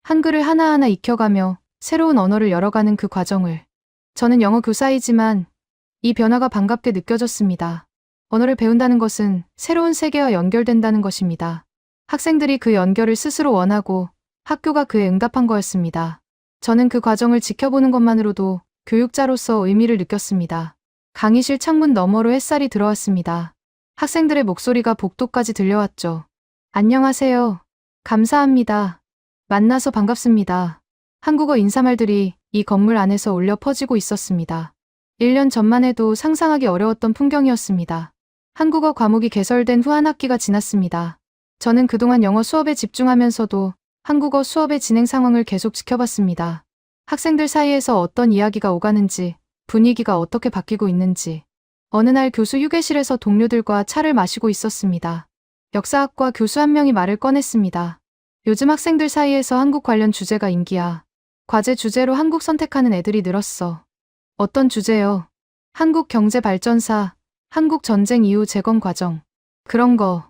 한글을 하나하나 익혀가며 새로운 언어를 열어가는 그 과정을. 저는 영어 교사이지만 이 변화가 반갑게 느껴졌습니다. 언어를 배운다는 것은 새로운 세계와 연결된다는 것입니다. 학생들이 그 연결을 스스로 원하고 학교가 그에 응답한 거였습니다. 저는 그 과정을 지켜보는 것만으로도 교육자로서 의미를 느꼈습니다. 강의실 창문 너머로 햇살이 들어왔습니다. 학생들의 목소리가 복도까지 들려왔죠. 안녕하세요. 감사합니다. 만나서 반갑습니다. 한국어 인사말들이 이 건물 안에서 울려 퍼지고 있었습니다. 1년 전만 해도 상상하기 어려웠던 풍경이었습니다. 한국어 과목이 개설된 후 한 학기가 지났습니다. 저는 그동안 영어 수업에 집중하면서도 한국어 수업의 진행 상황을 계속 지켜봤습니다. 학생들 사이에서 어떤 이야기가 오가는지, 분위기가 어떻게 바뀌고 있는지. 어느 날 교수 휴게실에서 동료들과 차를 마시고 있었습니다. 역사학과 교수 한 명이 말을 꺼냈습니다. 요즘 학생들 사이에서 한국 관련 주제가 인기야. 과제 주제로 한국 선택하는 애들이 늘었어. 어떤 주제요? 한국 경제 발전사, 한국 전쟁 이후 재건 과정. 그런 거.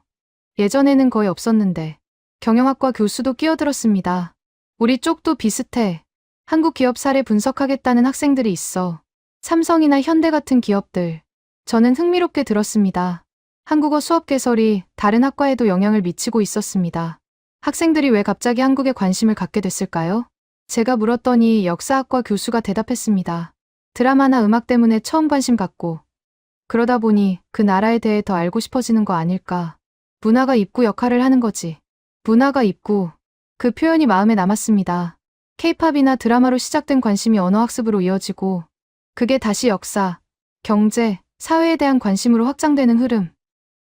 예전에는 거의 없었는데. 경영학과 교수도 끼어들었습니다. 우리 쪽도 비슷해. 한국 기업 사례 분석하겠다는 학생들이 있어. 삼성이나 현대 같은 기업들. 저는 흥미롭게 들었습니다. 한국어 수업 개설이 다른 학과에도 영향을 미치고 있었습니다. 학생들이 왜 갑자기 한국에 관심을 갖게 됐을까요? 제가 물었더니 역사학과 교수가 대답했습니다. 드라마나 음악 때문에 처음 관심 갖고 그러다 보니 그 나라에 대해 더 알고 싶어지는 거 아닐까. 문화가 입구 역할을 하는 거지. 문화가 입구. 그 표현이 마음에 남았습니다. K-팝이나 드라마로 시작된 관심이 언어학습으로 이어지고 그게 다시 역사, 경제, 사회에 대한 관심으로 확장되는 흐름.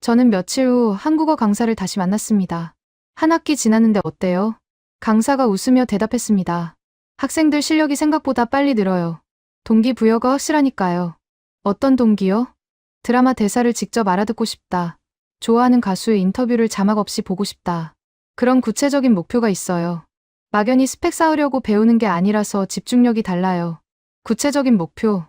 저는 며칠 후 한국어 강사를 다시 만났습니다. 한 학기 지났는데 어때요? 강사가 웃으며 대답했습니다. 학생들 실력이 생각보다 빨리 늘어요. 동기부여가 확실하니까요. 어떤 동기요? 드라마 대사를 직접 알아듣고 싶다. 좋아하는 가수의 인터뷰를 자막 없이 보고 싶다. 그런 구체적인 목표가 있어요. 막연히 스펙 쌓으려고 배우는 게 아니라서 집중력이 달라요. 구체적인 목표.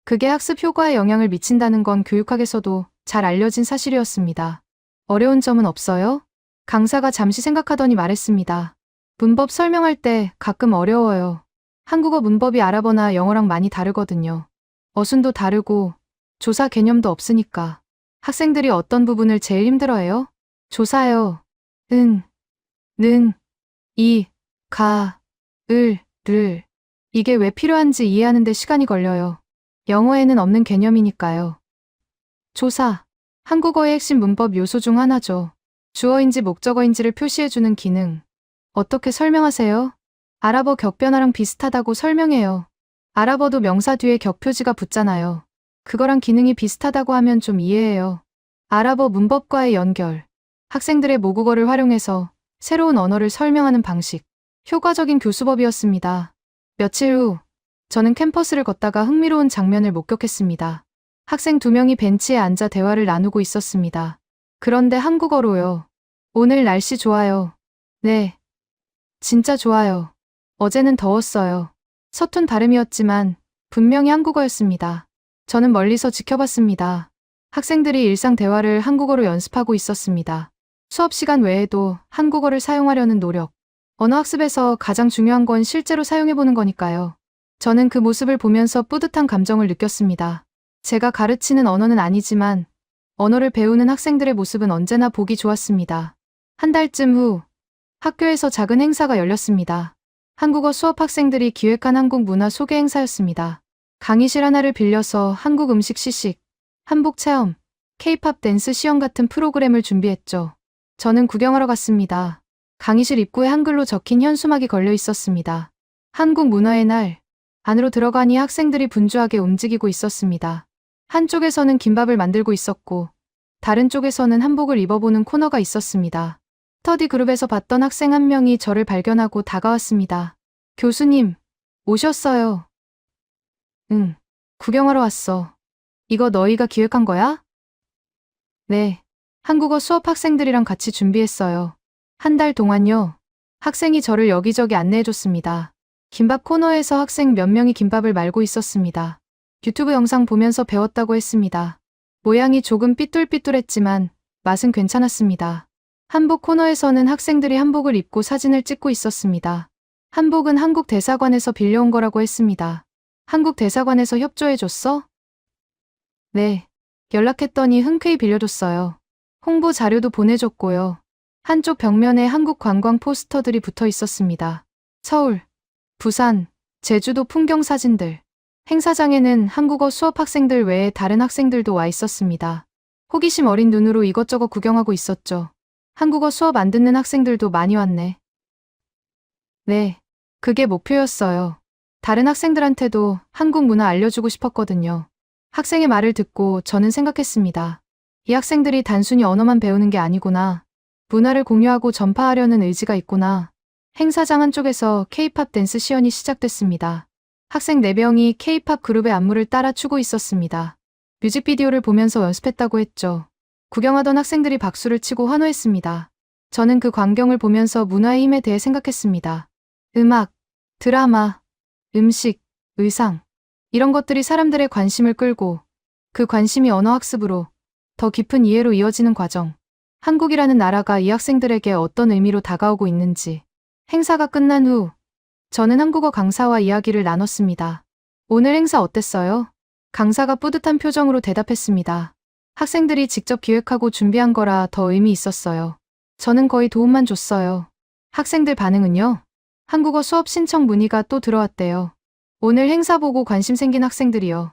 그게 학습 효과에 영향을 미친다는 건 교육학에서도 잘 알려진 사실이었습니다. 어려운 점은 없어요? 강사가 잠시 생각하더니 말했습니다. 문법 설명할 때 가끔 어려워요. 한국어 문법이 아랍어나 영어랑 많이 다르거든요. 어순도 다르고 조사 개념도 없으니까. 학생들이 어떤 부분을 제일 힘들어해요? 조사요. 은, 는, 이, 가, 을, 를. 이게 왜 필요한지 이해하는 데 시간이 걸려요. 영어에는 없는 개념이니까요. 조사. 한국어의 핵심 문법 요소 중 하나죠. 주어인지 목적어인지를 표시해주는 기능. 어떻게 설명하세요? 아랍어 격변화랑 비슷하다고 설명해요. 아랍어도 명사 뒤에 격표지가 붙잖아요. 그거랑 기능이 비슷하다고 하면 좀 이해해요. 아랍어 문법과의 연결. 학생들의 모국어를 활용해서 새로운 언어를 설명하는 방식. 효과적인 교수법이었습니다. 며칠 후, 저는 캠퍼스를 걷다가 흥미로운 장면을 목격했습니다. 학생 2명이 벤치에 앉아 대화를 나누고 있었습니다. 그런데 한국어로요. 오늘 날씨 좋아요. 네. 진짜 좋아요. 어제는 더웠어요. 서툰 발음이었지만 분명히 한국어였습니다. 저는 멀리서 지켜봤습니다. 학생들이 일상 대화를 한국어로 연습하고 있었습니다. 수업 시간 외에도 한국어를 사용하려는 노력. 언어학습에서 가장 중요한 건 실제로 사용해보는 거니까요. 저는 그 모습을 보면서 뿌듯한 감정을 느꼈습니다. 제가 가르치는 언어는 아니지만 언어를 배우는 학생들의 모습은 언제나 보기 좋았습니다. 한 달쯤 후 학교에서 작은 행사가 열렸습니다. 한국어 수업 학생들이 기획한 한국 문화 소개 행사였습니다. 강의실 하나를 빌려서 한국 음식 시식, 한복 체험, K-팝 댄스 시연 같은 프로그램을 준비했죠. 저는 구경하러 갔습니다. 강의실 입구에 한글로 적힌 현수막이 걸려 있었습니다. 한국 문화의 날. 안으로 들어가니 학생들이 분주하게 움직이고 있었습니다. 한쪽에서는 김밥을 만들고 있었고 다른 쪽에서는 한복을 입어보는 코너가 있었습니다. 스터디 그룹에서 봤던 학생 한 명이 저를 발견하고 다가왔습니다. 교수님, 오셨어요. 응, 구경하러 왔어. 이거 너희가 기획한 거야? 네, 한국어 수업 학생들이랑 같이 준비했어요. 한 달 동안요. 학생이 저를 여기저기 안내해줬습니다. 김밥 코너에서 학생 몇 명이 김밥을 말고 있었습니다. 유튜브 영상 보면서 배웠다고 했습니다. 모양이 조금 삐뚤삐뚤했지만 맛은 괜찮았습니다. 한복 코너에서는 학생들이 한복을 입고 사진을 찍고 있었습니다. 한복은 한국 대사관에서 빌려온 거라고 했습니다. 한국 대사관에서 협조해줬어? 네. 연락했더니 흔쾌히 빌려줬어요. 홍보 자료도 보내줬고요. 한쪽 벽면에 한국 관광 포스터들이 붙어 있었습니다. 서울, 부산, 제주도 풍경 사진들. 행사장에는 한국어 수업 학생들 외에 다른 학생들도 와 있었습니다. 호기심 어린 눈으로 이것저것 구경하고 있었죠. 한국어 수업 안 듣는 학생들도 많이 왔네. 네, 그게 목표였어요. 다른 학생들한테도 한국 문화 알려주고 싶었거든요. 학생의 말을 듣고 저는 생각했습니다. 이 학생들이 단순히 언어만 배우는 게 아니구나. 문화를 공유하고 전파하려는 의지가 있구나. 행사장 한쪽에서 K-팝 댄스 시연이 시작됐습니다. 학생 4명이 K-팝 그룹의 안무를 따라 추고 있었습니다. 뮤직비디오를 보면서 연습했다고 했죠. 구경하던 학생들이 박수를 치고 환호했습니다. 저는 그 광경을 보면서 문화의 힘에 대해 생각했습니다. 음악, 드라마, 음식, 의상, 이런 것들이 사람들의 관심을 끌고 그 관심이 언어학습으로 더 깊은 이해로 이어지는 과정. 한국이라는 나라가 이 학생들에게 어떤 의미로 다가오고 있는지. 행사가 끝난 후 저는 한국어 강사와 이야기를 나눴습니다. 오늘 행사 어땠어요? 강사가 뿌듯한 표정으로 대답했습니다. 학생들이 직접 기획하고 준비한 거라 더 의미 있었어요. 저는 거의 도움만 줬어요. 학생들 반응은요? 한국어 수업 신청 문의가 또 들어왔대요. 오늘 행사 보고 관심 생긴 학생들이요.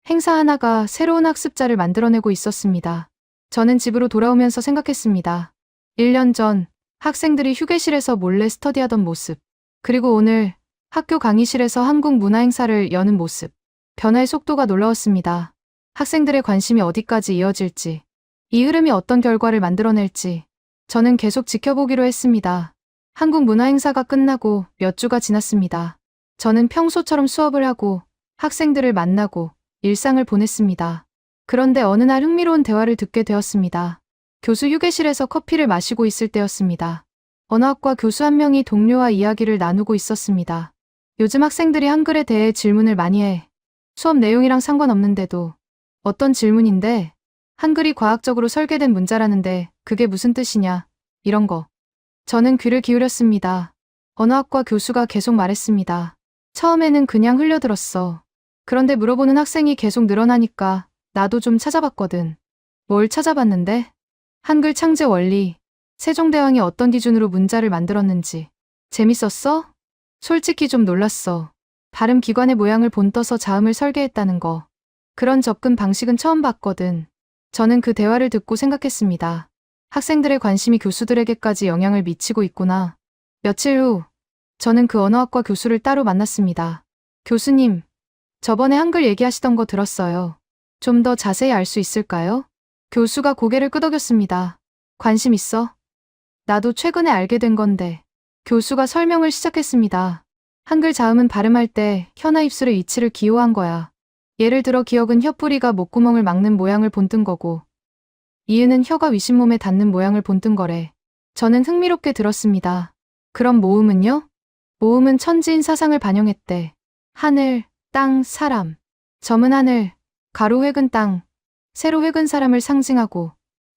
행사 하나가 새로운 학습자를 만들어내고 있었습니다. 저는 집으로 돌아오면서 생각했습니다. 1년 전 학생들이 휴게실에서 몰래 스터디하던 모습, 그리고 오늘 학교 강의실에서 한국 문화 행사를 여는 모습. 변화의 속도가 놀라웠습니다. 학생들의 관심이 어디까지 이어질지, 이 흐름이 어떤 결과를 만들어낼지 저는 계속 지켜보기로 했습니다. 한국 문화 행사가 끝나고 몇 주가 지났습니다. 저는 평소처럼 수업을 하고 학생들을 만나고 일상을 보냈습니다. 그런데 어느 날 흥미로운 대화를 듣게 되었습니다. 교수 휴게실에서 커피를 마시고 있을 때였습니다. 언어학과 교수 한 명이 동료와 이야기를 나누고 있었습니다. 요즘 학생들이 한글에 대해 질문을 많이 해. 수업 내용이랑 상관없는데도. 어떤 질문인데? 한글이 과학적으로 설계된 문자라는데 그게 무슨 뜻이냐? 이런 거. 저는 귀를 기울였습니다. 언어학과 교수가 계속 말했습니다. 처음에는 그냥 흘려들었어. 그런데 물어보는 학생이 계속 늘어나니까 나도 좀 찾아봤거든. 뭘 찾아봤는데? 한글 창제 원리, 세종대왕이 어떤 기준으로 문자를 만들었는지. 재밌었어? 솔직히 좀 놀랐어. 발음 기관의 모양을 본떠서 자음을 설계했다는 거. 그런 접근 방식은 처음 봤거든. 저는 그 대화를 듣고 생각했습니다. 학생들의 관심이 교수들에게까지 영향을 미치고 있구나. 며칠 후, 저는 그 언어학과 교수를 따로 만났습니다. 교수님, 저번에 한글 얘기하시던 거 들었어요. 좀 더 자세히 알 수 있을까요? 교수가 고개를 끄덕였습니다. 관심 있어? 나도 최근에 알게 된 건데. 교수가 설명을 시작했습니다. 한글 자음은 발음할 때 혀나 입술의 위치를 기호한 거야. 예를 들어 기역은 혀뿌리가 목구멍을 막는 모양을 본뜬 거고, 이은은 혀가 위심몸에 닿는 모양을 본뜬 거래. 저는 흥미롭게 들었습니다. 그럼 모음은요? 모음은 천지인 사상을 반영했대. 하늘, 땅, 사람. 점은 하늘, 가로 획은 땅, 세로 획은 사람을 상징하고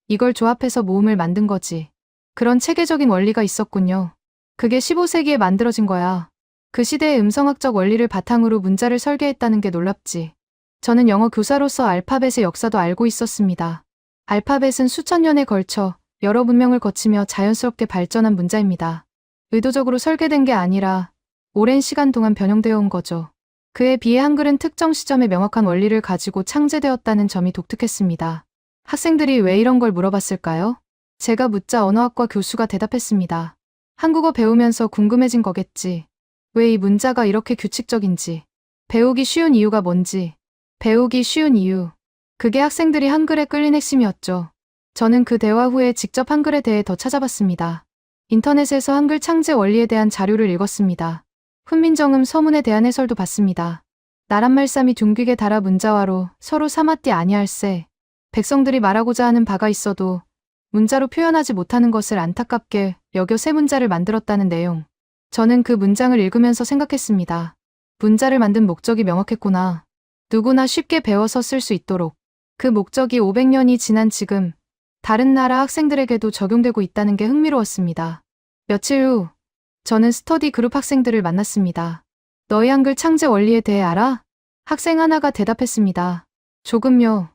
이걸 조합해서 모음을 만든 거지. 그런 체계적인 원리가 있었군요. 그게 15세기에 만들어진 거야. 그 시대의 음성학적 원리를 바탕으로 문자를 설계했다는 게 놀랍지. 저는 영어 교사로서 알파벳의 역사도 알고 있었습니다. 알파벳은 수천 년에 걸쳐 여러 문명을 거치며 자연스럽게 발전한 문자입니다. 의도적으로 설계된 게 아니라 오랜 시간 동안 변형되어 온 거죠. 그에 비해 한글은 특정 시점에 명확한 원리를 가지고 창제되었다는 점이 독특했습니다. 학생들이 왜 이런 걸 물어봤을까요? 제가 묻자 언어학과 교수가 대답했습니다. 한국어 배우면서 궁금해진 거겠지. 왜 이 문자가 이렇게 규칙적인지. 배우기 쉬운 이유가 뭔지. 배우기 쉬운 이유. 그게 학생들이 한글에 끌린 핵심이었죠. 저는 그 대화 후에 직접 한글에 대해 더 찾아봤습니다. 인터넷에서 한글 창제 원리에 대한 자료를 읽었습니다. 훈민정음 서문에 대한 해설도 봤습니다. 나란말싸미 둥귀게 달아 문자화로 서로 사맞디 아니할세. 백성들이 말하고자 하는 바가 있어도 문자로 표현하지 못하는 것을 안타깝게 여겨 새 문자를 만들었다는 내용. 저는 그 문장을 읽으면서 생각했습니다. 문자를 만든 목적이 명확했구나. 누구나 쉽게 배워서 쓸 수 있도록. 그 목적이 500년이 지난 지금 다른 나라 학생들에게도 적용되고 있다는 게 흥미로웠습니다. 며칠 후, 저는 스터디 그룹 학생들을 만났습니다. 너희 한글 창제 원리에 대해 알아? 학생 하나가 대답했습니다. 조금요.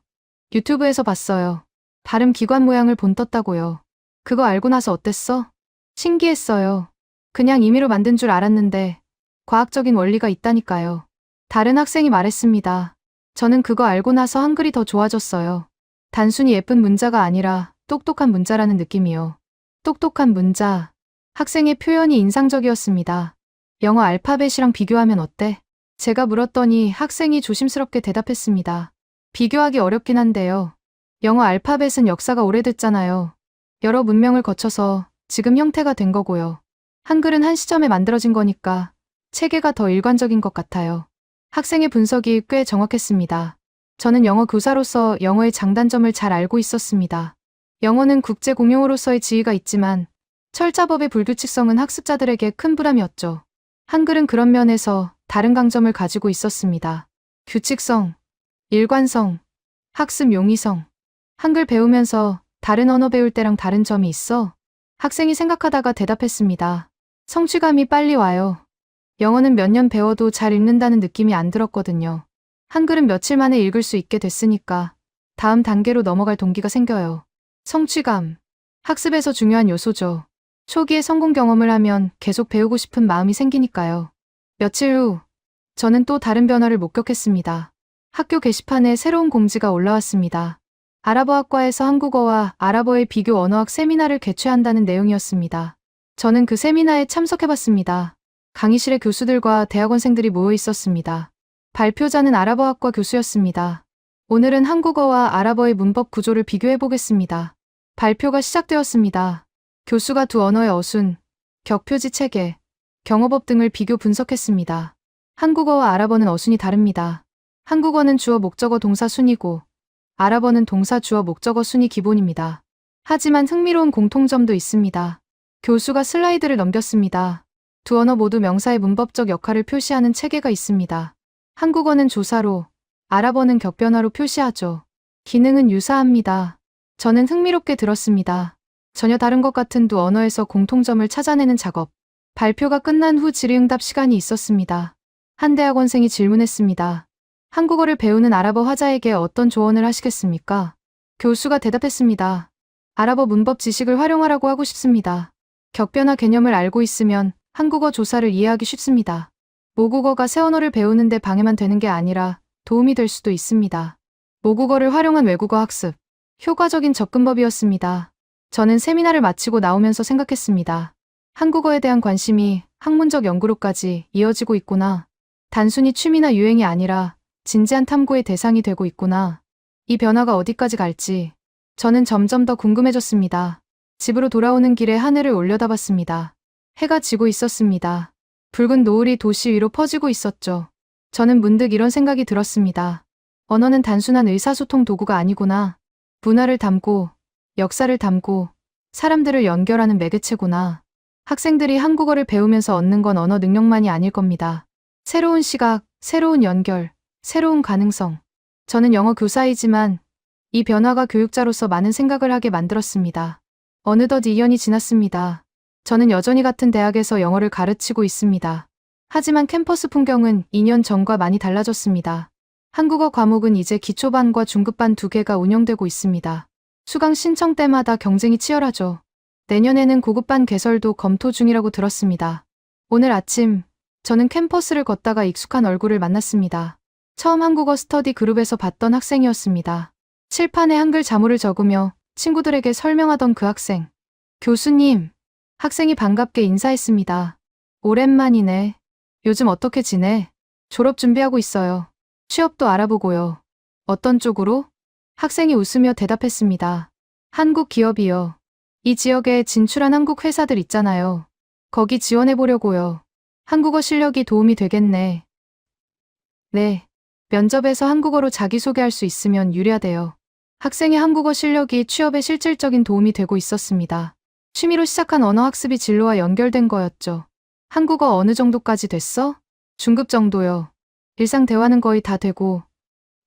유튜브에서 봤어요. 발음 기관 모양을 본떴다고요. 그거 알고 나서 어땠어? 신기했어요. 그냥 임의로 만든 줄 알았는데 과학적인 원리가 있다니까요. 다른 학생이 말했습니다. 저는 그거 알고 나서 한글이 더 좋아졌어요. 단순히 예쁜 문자가 아니라 똑똑한 문자라는 느낌이요. 똑똑한 문자. 학생의 표현이 인상적이었습니다. 영어 알파벳이랑 비교하면 어때? 제가 물었더니 학생이 조심스럽게 대답했습니다. 비교하기 어렵긴 한데요. 영어 알파벳은 역사가 오래됐잖아요. 여러 문명을 거쳐서 지금 형태가 된 거고요. 한글은 한 시점에 만들어진 거니까 체계가 더 일관적인 것 같아요. 학생의 분석이 꽤 정확했습니다. 저는 영어 교사로서 영어의 장단점을 잘 알고 있었습니다. 영어는 국제 공용어로서의 지위가 있지만 철자법의 불규칙성은 학습자들에게 큰 부담이었죠. 한글은 그런 면에서 다른 강점을 가지고 있었습니다. 규칙성, 일관성, 학습 용이성. 한글 배우면서 다른 언어 배울 때랑 다른 점이 있어? 학생이 생각하다가 대답했습니다. 성취감이 빨리 와요. 영어는 몇 년 배워도 잘 읽는다는 느낌이 안 들었거든요. 한글은 며칠 만에 읽을 수 있게 됐으니까 다음 단계로 넘어갈 동기가 생겨요. 성취감. 학습에서 중요한 요소죠. 초기에 성공 경험을 하면 계속 배우고 싶은 마음이 생기니까요. 며칠 후, 저는 또 다른 변화를 목격했습니다. 학교 게시판에 새로운 공지가 올라왔습니다. 아랍어학과에서 한국어와 아랍어의 비교 언어학 세미나를 개최한다는 내용이었습니다. 저는 그 세미나에 참석해봤습니다. 강의실에 교수들과 대학원생들이 모여 있었습니다. 발표자는 아랍어학과 교수였습니다. 오늘은 한국어와 아랍어의 문법 구조를 비교해보겠습니다. 발표가 시작되었습니다. 교수가 두 언어의 어순, 격표지 체계, 경어법 등을 비교 분석했습니다. 한국어와 아랍어는 어순이 다릅니다. 한국어는 주어 목적어 동사 순이고 아랍어는 동사 주어 목적어 순이 기본입니다. 하지만 흥미로운 공통점도 있습니다. 교수가 슬라이드를 넘겼습니다. 두 언어 모두 명사의 문법적 역할을 표시하는 체계가 있습니다. 한국어는 조사로, 아랍어는 격변화로 표시하죠. 기능은 유사합니다. 저는 흥미롭게 들었습니다. 전혀 다른 것 같은 두 언어에서 공통점을 찾아내는 작업. 발표가 끝난 후 질의응답 시간이 있었습니다. 한 대학원생이 질문했습니다. 한국어를 배우는 아랍어 화자에게 어떤 조언을 하시겠습니까? 교수가 대답했습니다. 아랍어 문법 지식을 활용하라고 하고 싶습니다. 격변화 개념을 알고 있으면 한국어 조사를 이해하기 쉽습니다. 모국어가 새 언어를 배우는데 방해만 되는 게 아니라 도움이 될 수도 있습니다. 모국어를 활용한 외국어 학습. 효과적인 접근법이었습니다. 저는 세미나를 마치고 나오면서 생각했습니다. 한국어에 대한 관심이 학문적 연구로까지 이어지고 있구나. 단순히 취미나 유행이 아니라 진지한 탐구의 대상이 되고 있구나. 이 변화가 어디까지 갈지 저는 점점 더 궁금해졌습니다. 집으로 돌아오는 길에 하늘을 올려다봤습니다. 해가 지고 있었습니다. 붉은 노을이 도시 위로 퍼지고 있었죠. 저는 문득 이런 생각이 들었습니다. 언어는 단순한 의사소통 도구가 아니구나. 문화를 담고, 역사를 담고, 사람들을 연결하는 매개체구나. 학생들이 한국어를 배우면서 얻는 건 언어 능력만이 아닐 겁니다. 새로운 시각, 새로운 연결, 새로운 가능성. 저는 영어 교사이지만 이 변화가 교육자로서 많은 생각을 하게 만들었습니다. 어느덧 2년이 지났습니다. 저는 여전히 같은 대학에서 영어를 가르치고 있습니다. 하지만 캠퍼스 풍경은 2년 전과 많이 달라졌습니다. 한국어 과목은 이제 기초반과 중급반 두 개가 운영되고 있습니다. 수강 신청 때마다 경쟁이 치열하죠. 내년에는 고급반 개설도 검토 중이라고 들었습니다. 오늘 아침 저는 캠퍼스를 걷다가 익숙한 얼굴을 만났습니다. 처음 한국어 스터디 그룹에서 봤던 학생이었습니다. 칠판에 한글 자모를 적으며 친구들에게 설명하던 그 학생. 교수님, 학생이 반갑게 인사했습니다. 오랜만이네. 요즘 어떻게 지내? 졸업 준비하고 있어요. 취업도 알아보고요. 어떤 쪽으로? 학생이 웃으며 대답했습니다. 한국 기업이요. 이 지역에 진출한 한국 회사들 있잖아요. 거기 지원해보려고요. 한국어 실력이 도움이 되겠네. 네. 면접에서 한국어로 자기소개할 수 있으면 유리하대요. 학생의 한국어 실력이 취업에 실질적인 도움이 되고 있었습니다. 취미로 시작한 언어 학습이 진로와 연결된 거였죠. 한국어 어느 정도까지 됐어? 중급 정도요. 일상 대화는 거의 다 되고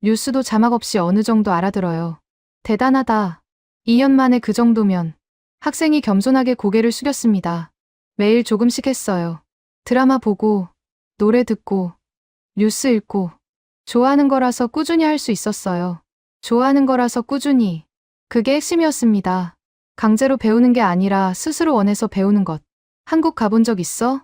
뉴스도 자막 없이 어느 정도 알아들어요. 대단하다. 2년 만에 그 정도면 학생이 겸손하게 고개를 숙였습니다. 매일 조금씩 했어요. 드라마 보고, 노래 듣고, 뉴스 읽고, 좋아하는 거라서 꾸준히 할 수 있었어요. 좋아하는 거라서 꾸준히. 그게 핵심이었습니다. 강제로 배우는 게 아니라 스스로 원해서 배우는 것. 한국 가본 적 있어?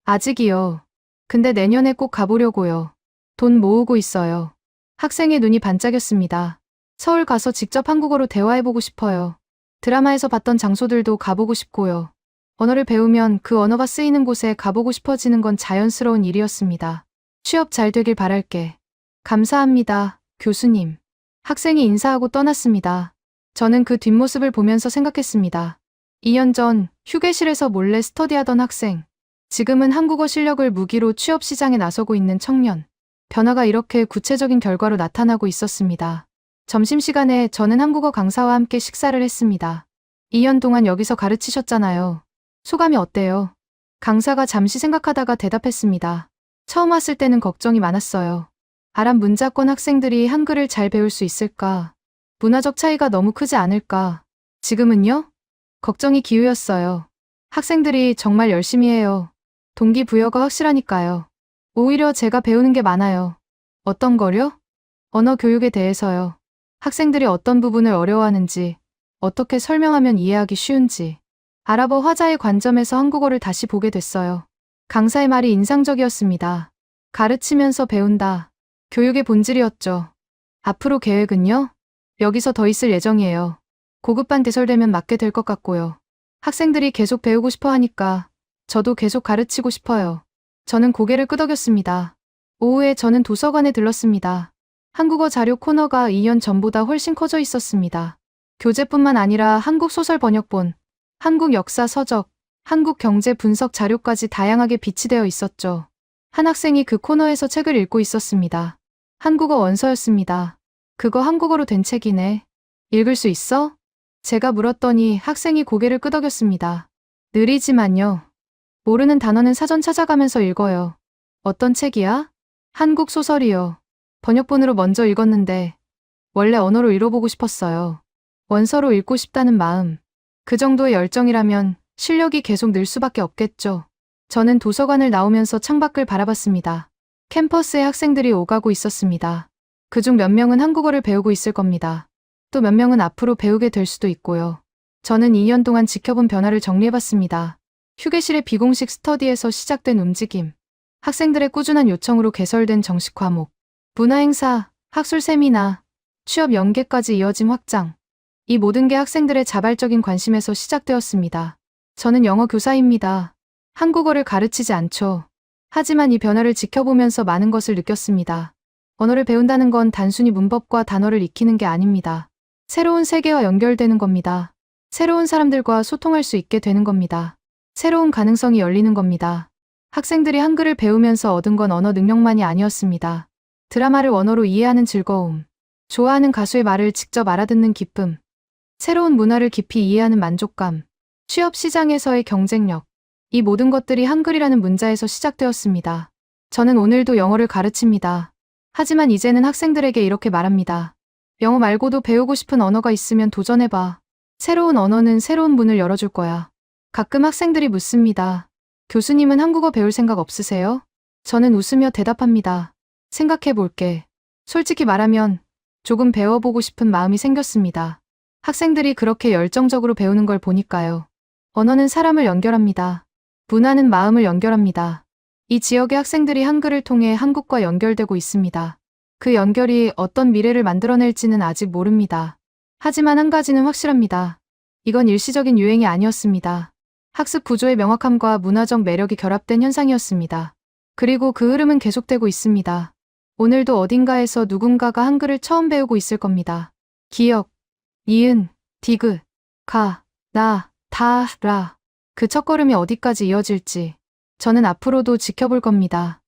아직이요. 근데 내년에 꼭 가보려고요. 돈 모으고 있어요. 학생의 눈이 반짝였습니다. 서울 가서 직접 한국어로 대화해보고 싶어요. 드라마에서 봤던 장소들도 가보고 싶고요. 언어를 배우면 그 언어가 쓰이는 곳에 가보고 싶어지는 건 자연스러운 일이었습니다. 취업 잘 되길 바랄게. 감사합니다, 교수님. 학생이 인사하고 떠났습니다. 저는 그 뒷모습을 보면서 생각했습니다. 2년 전 휴게실에서 몰래 스터디하던 학생. 지금은 한국어 실력을 무기로 취업 시장에 나서고 있는 청년. 변화가 이렇게 구체적인 결과로 나타나고 있었습니다. 점심시간에 저는 한국어 강사와 함께 식사를 했습니다. 2년 동안 여기서 가르치셨잖아요. 소감이 어때요? 강사가 잠시 생각하다가 대답했습니다. 처음 왔을 때는 걱정이 많았어요. 아랍 문자권 학생들이 한글을 잘 배울 수 있을까? 문화적 차이가 너무 크지 않을까? 지금은요? 걱정이 기우였어요. 학생들이 정말 열심히 해요. 동기부여가 확실하니까요. 오히려 제가 배우는 게 많아요. 어떤 거요? 언어 교육에 대해서요. 학생들이 어떤 부분을 어려워하는지, 어떻게 설명하면 이해하기 쉬운지. 아랍어 화자의 관점에서 한국어를 다시 보게 됐어요. 강사의 말이 인상적이었습니다. 가르치면서 배운다. 교육의 본질이었죠. 앞으로 계획은요? 여기서 더 있을 예정이에요. 고급반 개설되면 맡게 될 것 같고요. 학생들이 계속 배우고 싶어 하니까 저도 계속 가르치고 싶어요. 저는 고개를 끄덕였습니다. 오후에 저는 도서관에 들렀습니다. 한국어 자료 코너가 2년 전보다 훨씬 커져 있었습니다. 교재뿐만 아니라 한국 소설 번역본, 한국 역사 서적, 한국 경제 분석 자료까지 다양하게 비치되어 있었죠. 한 학생이 그 코너에서 책을 읽고 있었습니다. 한국어 원서였습니다. 그거 한국어로 된 책이네. 읽을 수 있어? 제가 물었더니 학생이 고개를 끄덕였습니다. 느리지만요. 모르는 단어는 사전 찾아가면서 읽어요. 어떤 책이야? 한국 소설이요. 번역본으로 먼저 읽었는데 원래 언어로 읽어보고 싶었어요. 원서로 읽고 싶다는 마음. 그 정도의 열정이라면 실력이 계속 늘 수밖에 없겠죠. 저는 도서관을 나오면서 창밖을 바라봤습니다. 캠퍼스에 학생들이 오가고 있었습니다. 그중 몇 명은 한국어를 배우고 있을 겁니다. 또 몇 명은 앞으로 배우게 될 수도 있고요. 저는 2년 동안 지켜본 변화를 정리해봤습니다. 휴게실의 비공식 스터디에서 시작된 움직임, 학생들의 꾸준한 요청으로 개설된 정식 과목, 문화행사, 학술 세미나, 취업 연계까지 이어진 확장. 이 모든 게 학생들의 자발적인 관심에서 시작되었습니다. 저는 영어 교사입니다. 한국어를 가르치지 않죠. 하지만 이 변화를 지켜보면서 많은 것을 느꼈습니다. 언어를 배운다는 건 단순히 문법과 단어를 익히는 게 아닙니다. 새로운 세계와 연결되는 겁니다. 새로운 사람들과 소통할 수 있게 되는 겁니다. 새로운 가능성이 열리는 겁니다. 학생들이 한글을 배우면서 얻은 건 언어 능력만이 아니었습니다. 드라마를 원어로 이해하는 즐거움, 좋아하는 가수의 말을 직접 알아듣는 기쁨, 새로운 문화를 깊이 이해하는 만족감, 취업 시장에서의 경쟁력, 이 모든 것들이 한글이라는 문자에서 시작되었습니다. 저는 오늘도 영어를 가르칩니다. 하지만 이제는 학생들에게 이렇게 말합니다. 영어 말고도 배우고 싶은 언어가 있으면 도전해봐. 새로운 언어는 새로운 문을 열어줄 거야. 가끔 학생들이 묻습니다. 교수님은 한국어 배울 생각 없으세요? 저는 웃으며 대답합니다. 생각해볼게. 솔직히 말하면 조금 배워보고 싶은 마음이 생겼습니다. 학생들이 그렇게 열정적으로 배우는 걸 보니까요. 언어는 사람을 연결합니다. 문화는 마음을 연결합니다. 이 지역의 학생들이 한글을 통해 한국과 연결되고 있습니다. 그 연결이 어떤 미래를 만들어낼지는 아직 모릅니다. 하지만 한 가지는 확실합니다. 이건 일시적인 유행이 아니었습니다. 학습 구조의 명확함과 문화적 매력이 결합된 현상이었습니다. 그리고 그 흐름은 계속되고 있습니다. 오늘도 어딘가에서 누군가가 한글을 처음 배우고 있을 겁니다. 기역, 니은, 디귿, 가, 나, 다, 라. 그 첫걸음이 어디까지 이어질지 저는 앞으로도 지켜볼 겁니다.